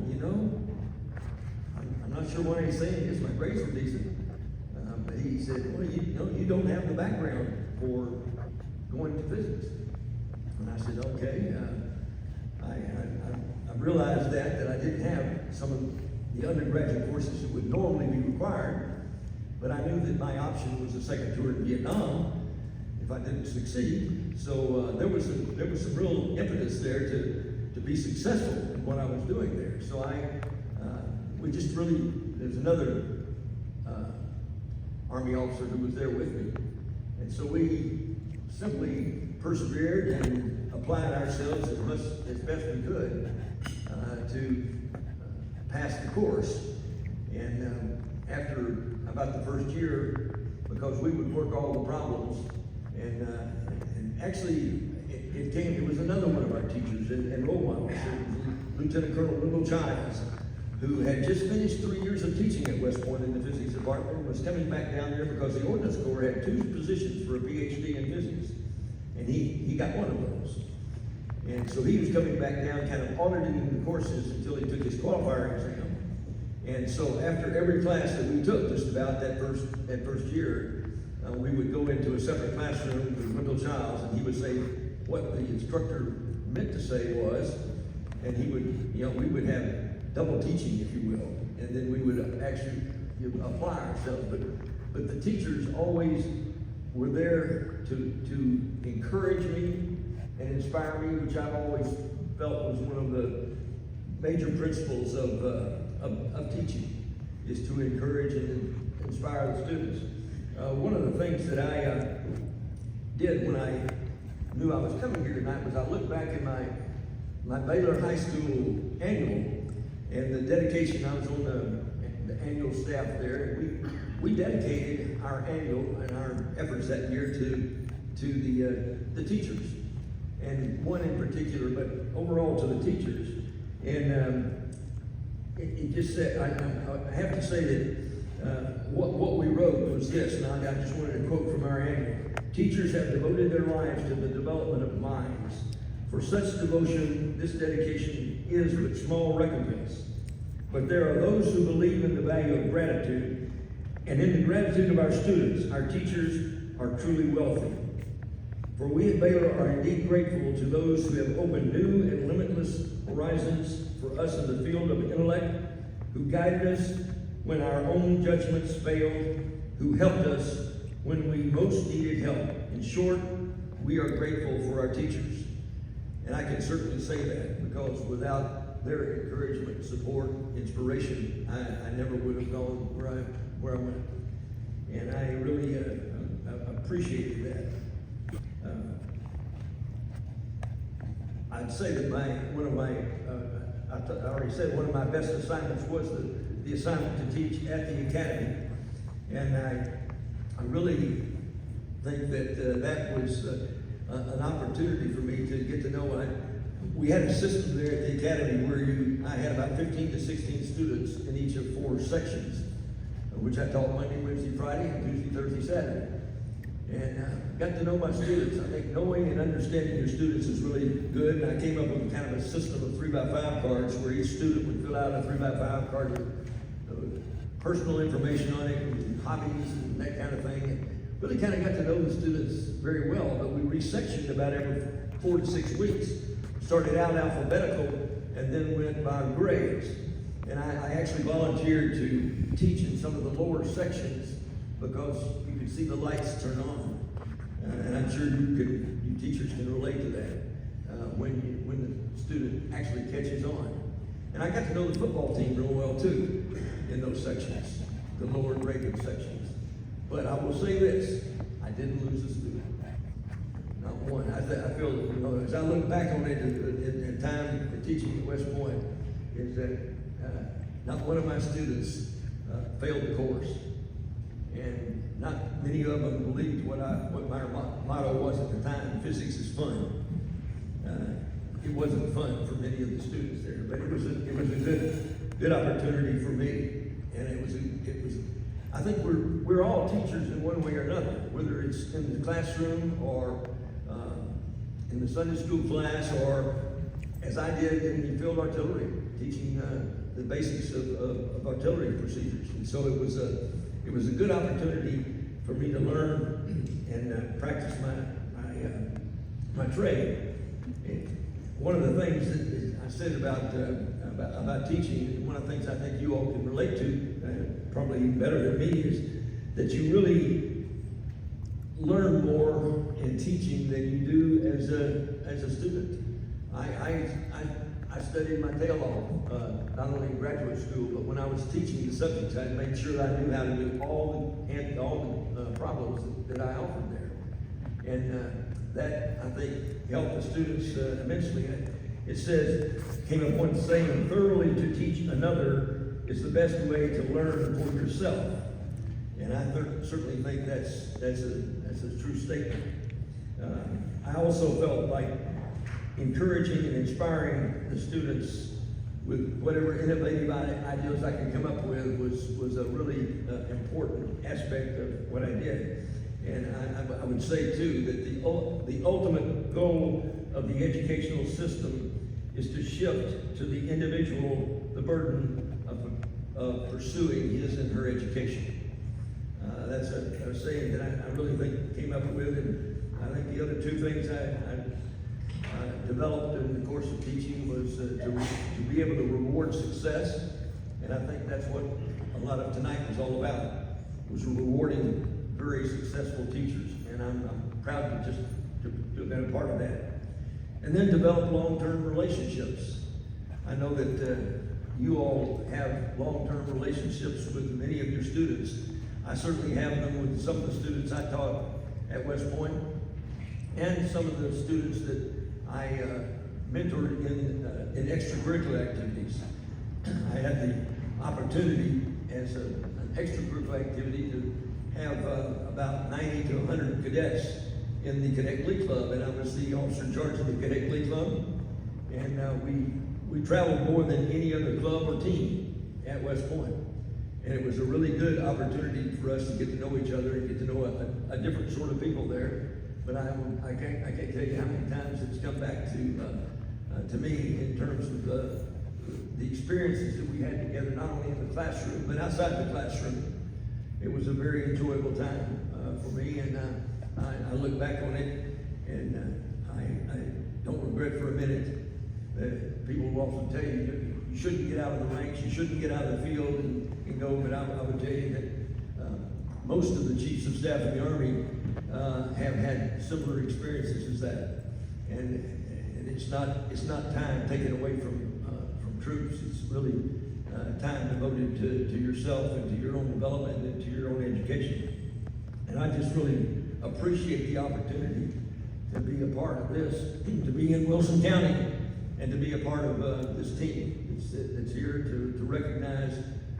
I'm not sure why he's saying this. My grades were decent. But he said, well, you don't have the background for going to physics. And I said, okay. I realized that I didn't have some of the undergraduate courses that would normally be required, but I knew that my option was a second tour in Vietnam if I didn't succeed. So there was some real impetus there to be successful in what I was doing there. So there's another Army officer who was there with me. And so we simply persevered and applied ourselves as best we could to pass the course. And after about the first year, because we would work all the problems, and actually it was another one of our teachers and role models, Lieutenant Colonel Wendell Childs, who had just finished 3 years of teaching at West Point in the physics department, and was coming back down there because the Ordnance Corps had 2 positions for a PhD in physics. And he got one of those. And so he was coming back down, kind of auditing the courses until he took his qualifier exam. And so after every class that we took, just about that first year, we would go into a separate classroom with Wendell Childs, and he would say what the instructor meant to say was, and he would, we would have double teaching, if you will, and then we would actually apply ourselves. But the teachers always were there to encourage me and inspire me, which I've always felt was one of the major principles of teaching, is to encourage and inspire the students. One of the things that I did when I knew I was coming here tonight was I looked back at my Baylor High School annual and the dedication. I was on the annual staff there. We dedicated our annual and our efforts that year to the teachers, and one in particular, but overall to the teachers. And it just said, I have to say that what we wrote was this, and I just wanted to quote from our annual. Teachers have devoted their lives to the development of minds. For such devotion, this dedication is but small recompense. But there are those who believe in the value of gratitude, and in the gratitude of our students, our teachers are truly wealthy. For we at Baylor are indeed grateful to those who have opened new and limitless horizons for us in the field of intellect, who guided us when our own judgments failed, who helped us when we most needed help. In short, we are grateful for our teachers. And I can certainly say that, because without their encouragement, support, inspiration, I never would have gone where I went. And I really appreciated that. I'd say that I already said one of my best assignments was the assignment to teach at the academy. And I really think that that was an opportunity for me to get to know. We had a system there at the academy where I had about 15 to 16 students in each of 4 sections, which I taught Monday, Wednesday, Friday, and Tuesday, Thursday, Saturday. And got to know my students. I think knowing and understanding your students is really good. And I came up with kind of a system of 3x5 cards where each student would fill out a 3x5 card with personal information on it, and hobbies and that kind of thing. And really kind of got to know the students very well. But we resectioned about every 4 to 6 weeks. Started out alphabetical and then went by grades. And I actually volunteered to teach in some of the lower sections because you could see the lights turn on. And I'm sure you teachers can relate to that when the student actually catches on. And I got to know the football team real well too in those sections, the lower graded sections. But I will say this, I didn't lose a student. Not one. I feel, you know, as I look back on it in time teaching at West Point, is that not one of my students failed the course. And not many of them believed what my motto was at the time: physics is fun. It wasn't fun for many of the students there, but it was a good opportunity for me. And it was. I think we're all teachers in one way or another, whether it's in the classroom or in the Sunday school class, or as I did in the field artillery, teaching the basics of artillery procedures. And so it was a good opportunity for me to learn and practice my trade. And one of the things that I said about teaching, and one of the things I think you all can relate to, probably even better than me, is that you really learn more in teaching than you do as a student. I studied my tail off, not only in graduate school, but when I was teaching the subjects, I made sure that I knew how to do all the problems that I offered there. And that, I think, helped the students immensely. It says, came up one saying, thoroughly to teach another is the best way to learn for yourself. And I certainly think that's a true statement. I also felt like encouraging and inspiring the students with whatever innovative ideas I could come up with was a really important aspect of what I did. And I would say too that the ultimate goal of the educational system is to shift to the individual the burden of pursuing his and her education. That's a saying that I really think came up with, and I think the other 2 things I developed in the course of teaching was to be able to reward success, and I think that's what a lot of tonight was all about, was rewarding very successful teachers, and I'm proud to have been a part of that. And then develop long-term relationships. I know that you all have long-term relationships with many of your students. I certainly have them with some of the students I taught at West Point, and some of the students that I mentored in extracurricular activities. I had the opportunity as an extracurricular activity to have about 90 to 100 cadets in the Cadet Glee Club, and I was the officer in charge of the Cadet Glee Club, and we traveled more than any other club or team at West Point. And it was a really good opportunity for us to get to know each other and get to know a different sort of people there. But I can't tell you how many times it's come back to me in terms of the experiences that we had together, not only in the classroom, but outside the classroom. It was a very enjoyable time for me, and I look back on it, and I don't regret for a minute that people will often tell you, you shouldn't get out of the ranks, you shouldn't get out of the field and go, but I would tell you that most of the chiefs of staff in the Army have had similar experiences as that. And it's not time taken away from troops. It's really time devoted to yourself and to your own development and to your own education. And I just really appreciate the opportunity to be a part of this, to be in Wilson County, and to be a part of this team that's here to recognize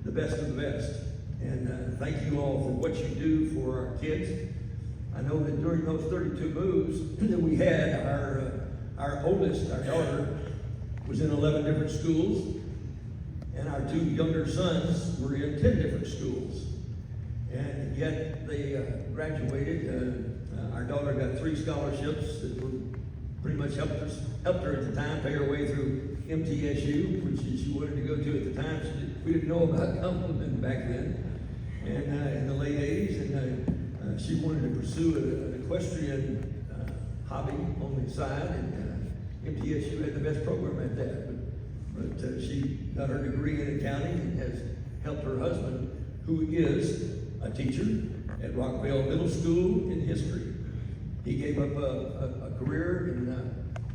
the best of the best. And thank you all for what you do for our kids. I know that during those 32 moves that we had, our oldest, our daughter, was in 11 different schools, and our two younger sons were in 10 different schools. And yet they graduated. Our daughter got 3 scholarships that were pretty much helped her at the time, pay her way through MTSU, which she wanted to go to at the time. We didn't know about Cumberland back then, and in the late 80s, and she wanted to pursue an equestrian hobby on the side, and MTSU had the best program at that. But she got her degree in accounting and has helped her husband, who is a teacher at Rockville Middle School in history. He gave up a career in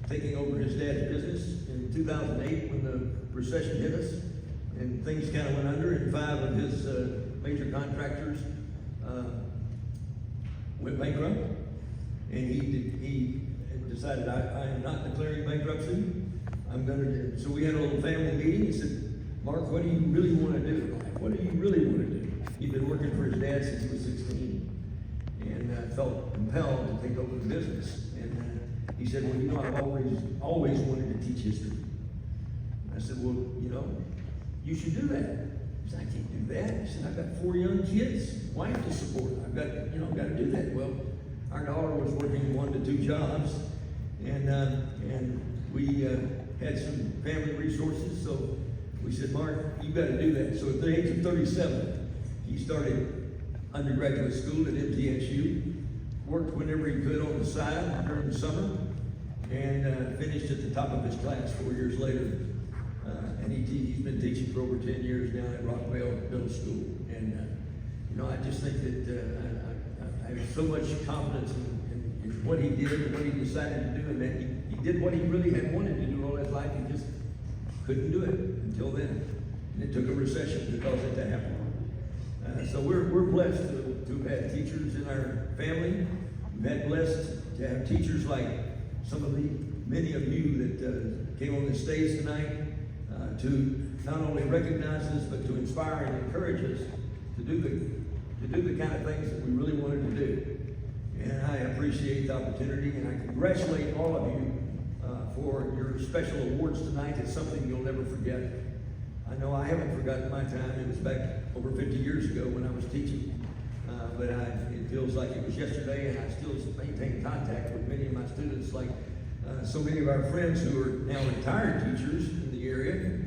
taking over his dad's business in 2008 when the recession hit us, and things kind of went under, and 5 of his major contractors went bankrupt, and he decided, I am not declaring bankruptcy. I'm going to. So we had a little family meeting. He said, Mark, what do you really want to do? What do you really want to do? He'd been working for his dad since he was 16, and felt compelled to take over the business. And he said, well, you know, I've always wanted to teach history. And I said, well, you know, you should do that. He said, I can't do that. He said, I've got 4 young kids, wife to support. I've got to do that. Well, our daughter was working 1 to 2 jobs, and we had some family resources, so we said, Mark, you've got to do that. So at the age of 37, he started undergraduate school at MTSU, worked whenever he could on the side during the summer, and finished at the top of his class 4 years later. And he's been teaching for over 10 years now at Rockville Middle School. And you know, I just think that I have so much confidence in what he did and what he decided to do, and that he did what he really had wanted to do all his life. He just couldn't do it until then. And it took a recession to cause it to happen. So we're blessed to have had teachers in our family. We've had blessed to have teachers like many of you that came on the stage tonight to not only recognize us, but to inspire and encourage us to do the kind of things that we really wanted to do. And I appreciate the opportunity, and I congratulate all of you for your special awards tonight. It's something you'll never forget. I know I haven't forgotten my time. It was back over 50 years ago when I was teaching, but it feels like it was yesterday, and I still maintain contact with many of my students, like so many of our friends who are now retired teachers in the area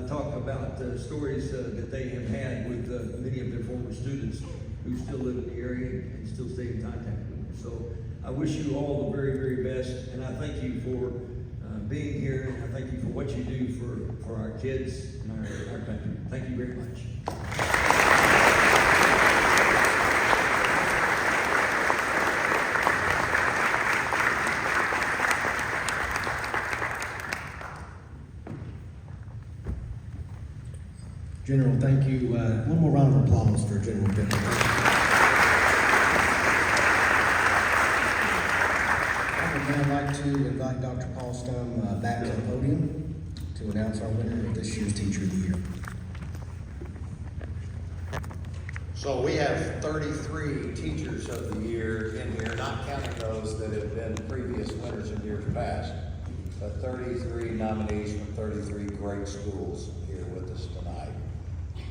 talk about stories that they have had with many of their former students who still live in the area and still stay in contact with them. So I wish you all the very, very best, and I thank you for being here, and I thank you for what you do for our kids and our country. Thank you very much. General, thank you. One more round of applause for General Bickle. I would now like to invite Dr. Paul Stum back to the podium to announce our winner of this year's Teacher of the Year. So we have 33 Teachers of the Year in here, not counting those that have been previous winners in years past, but 33 nominees from 33 great schools here with us tonight.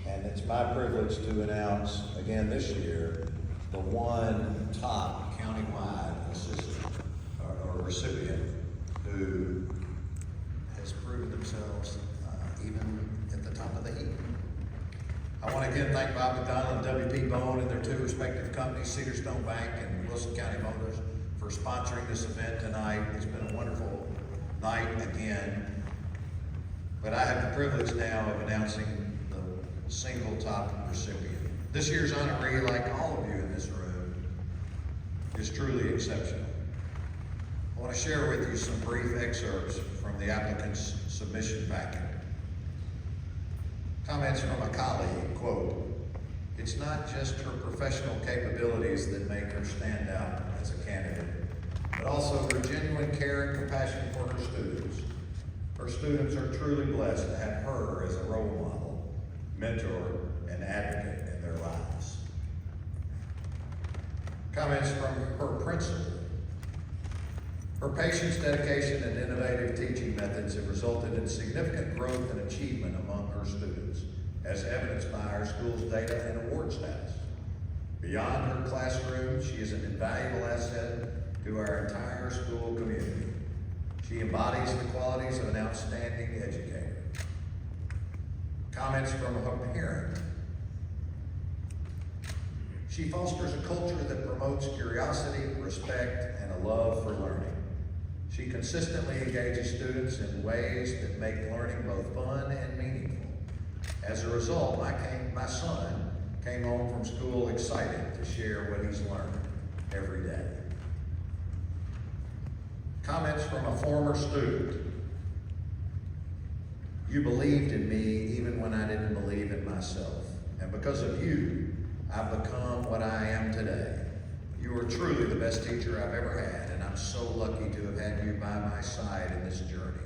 And it's my privilege to announce again this year the one top countywide assistant or recipient who has proven themselves even at the top of the heap. I want to again thank Bob McDonald and W.P. Bone and their 2 respective companies, Cedarstone Bank and Wilson County Motors, for sponsoring this event tonight. It's been a wonderful night again. But I have the privilege now of announcing the single top recipient. This year's honoree, like all of you in this room, is truly exceptional. I want to share with you some brief excerpts from the applicant's submission packet. Comments from a colleague, quote, "It's not just her professional capabilities that make her stand out as a candidate, but also her genuine care and compassion for her students. Her students are truly blessed to have her as a role model, mentor, and advocate in their lives. Comments from her principal. Her patience, dedication, and innovative teaching methods have resulted in significant growth and achievement among her students, as evidenced by our school's data and award status. Beyond her classroom, she is an invaluable asset to our entire school community. She embodies the qualities of an outstanding educator. Comments from her parent. She fosters a culture that promotes curiosity, respect, and a love for learning. She consistently engages students in ways that make learning both fun and meaningful. As a result, my son came home from school excited to share what he's learned every day. Comments from a former student. You believed in me even when I didn't believe in myself. And because of you, I've become what I am today. You are truly the best teacher I've ever had, and I'm so lucky to have had you by my side in this journey.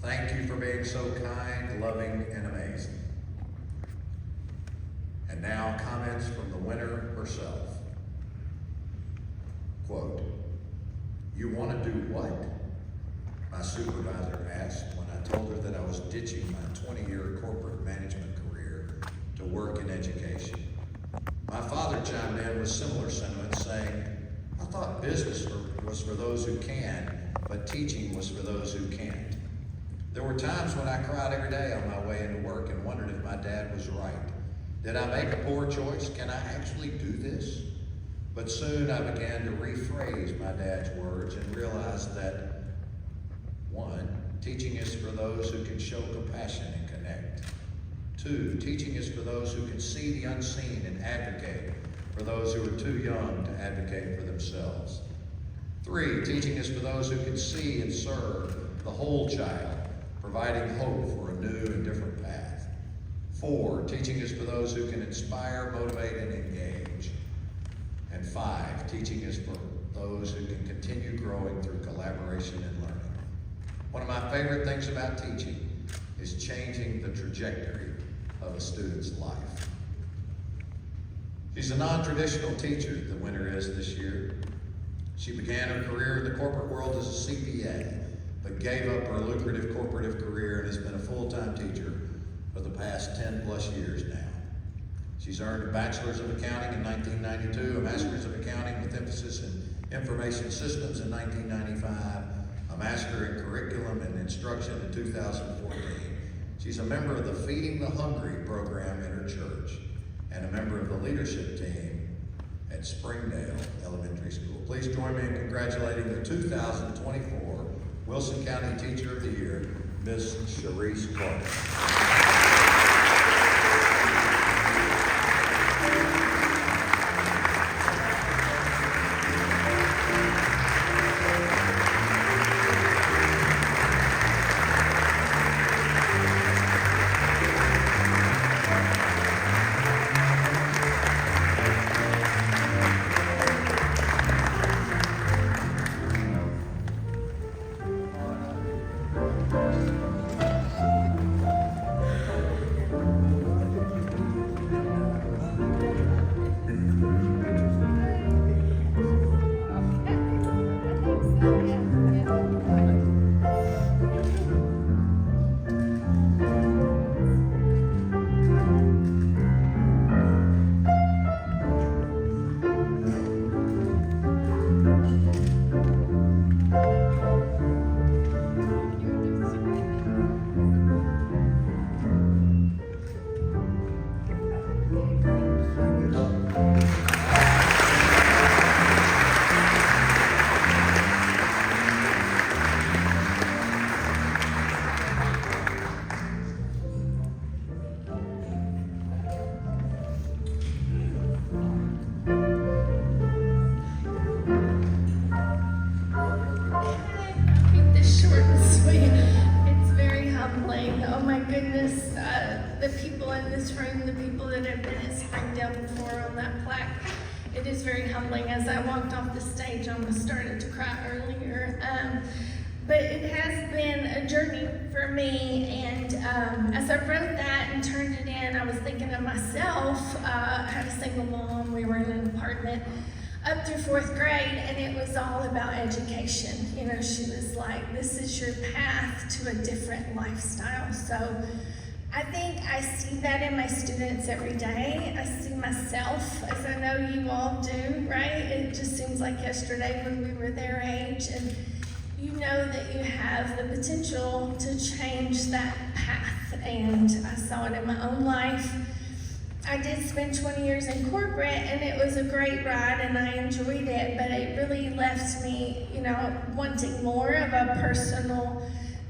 Thank you for being so kind, loving, and amazing. And now, comments from the winner herself. Quote, "You want to do what?" My supervisor asked when I told her that I was ditching my 20-year corporate management career to work in education. My father chimed in with similar sentiments, saying, "I thought business was for those who can, but teaching was for those who can't." There were times when I cried every day on my way into work and wondered if my dad was right. Did I make a poor choice? Can I actually do this? But soon I began to rephrase my dad's words and realized that, 1, teaching is for those who can show compassion and connect. 2, teaching is for those who can see the unseen and advocate for those who are too young to advocate for themselves. 3, teaching is for those who can see and serve the whole child, providing hope for a new and different path. 4, teaching is for those who can inspire, motivate, and engage. And 5, teaching is for those who can continue growing through collaboration and learning. One of my favorite things about teaching is changing the trajectory of a student's life. She's a non-traditional teacher, the winner is this year. She began her career in the corporate world as a CPA, but gave up her lucrative corporative career and has been a full-time teacher for the past 10 plus years now. She's earned a Bachelor's of Accounting in 1992, a Master's of Accounting with emphasis in Information Systems in 1995, a Master in Curriculum and Instruction in 2014. She's a member of the Feeding the Hungry program in her church and a member of the leadership team at Springdale Elementary School. Please join me in congratulating the 2024 Wilson County Teacher of the Year, Ms. Charisse Clark. The people in this room, the people that have been at Springdale before on that plaque. It is very humbling. As I walked off the stage, I almost started to cry earlier. but it has been a journey for me. And as I wrote that and turned it in, I was thinking of myself. I had a single mom. We were in an apartment up through 4th grade, and it was all about education. You know, she was like, this is your path to a different lifestyle. So I think I see that in my students every day. I see myself, as I know you all do, right? It just seems like yesterday when we were their age, and you know that you have the potential to change that path, and I saw it in my own life. I did spend 20 years in corporate, and it was a great ride, and I enjoyed it, but it really left me, you know, wanting more of a personal,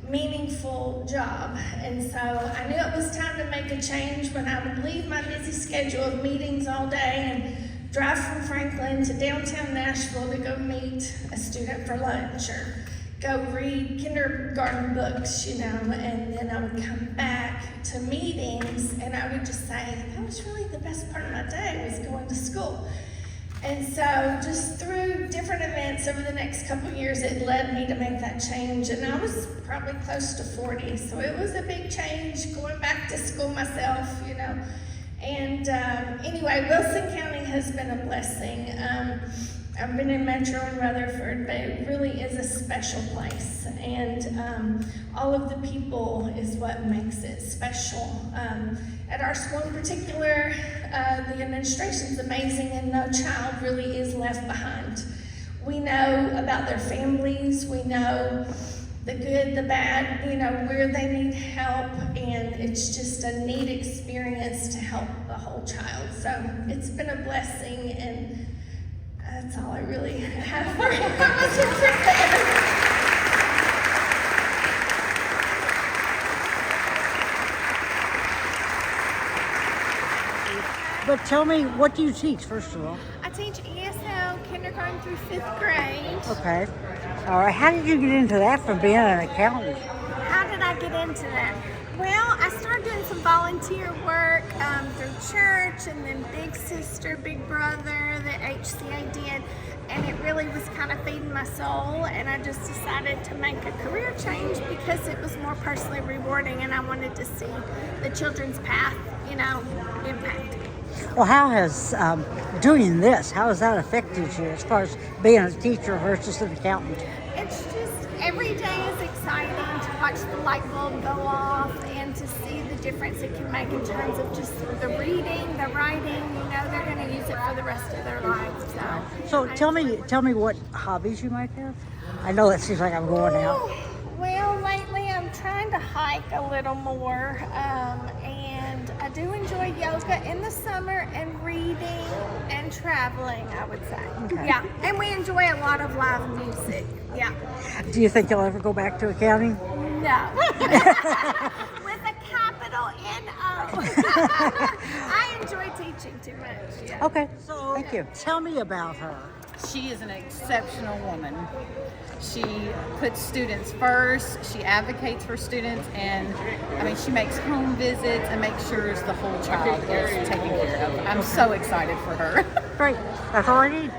meaningful job. And so I knew it was time to make a change when I would leave my busy schedule of meetings all day and drive from Franklin to downtown Nashville to go meet a student for lunch or go read kindergarten books, you know, and then I would come back to meetings and I would just say, that was really the best part of my day, was going to school. And so just through different events over the next couple of years, it led me to make that change. And I was probably close to 40, so it was a big change going back to school myself, you know. And anyway, Wilson County has been a blessing. I've been in Metro and Rutherford, but it really is a special place. And all of the people is what makes it special. At our school in particular, the administration's amazing and no child really is left behind. We know about their families, we know the good, the bad, you know, where they need help, and it's just a neat experience to help the whole child. So it's been a blessing, and that's all I really have for you. But tell me, what do you teach, first of all? I teach ESL kindergarten through 5th grade. Okay. All right. How did you get into that from being an accountant? How did I get into that? Well, I started doing some volunteer work through church, and then Big Sister, Big Brother that HCA did, and it really was kind of feeding my soul, and I just decided to make a career change because it was more personally rewarding, and I wanted to see the children's path, you know, impacted. Well, how has doing this, how has that affected you as far as being a teacher versus an accountant? It's just, every day is exciting to watch the light bulb go off and to see the difference it can make in terms of just the reading, the writing, you know, they're going to use it for the rest of their lives. So tell me what hobbies you might have. I know that seems like I'm going out. Well, lately I'm trying to hike a little more, and I do enjoy yoga in the summer and reading and traveling, I would say. Okay. Yeah, and we enjoy a lot of live music. Yeah. Do you think you'll ever go back to accounting? No. With a capital N-O. I enjoy teaching too much. Yeah. Okay. Thank you. Tell me about her. She is an exceptional woman. She puts students first, she advocates for students, and I mean, she makes home visits and makes sure the whole child is taken care of. I'm so excited for her. Great. That's all I need.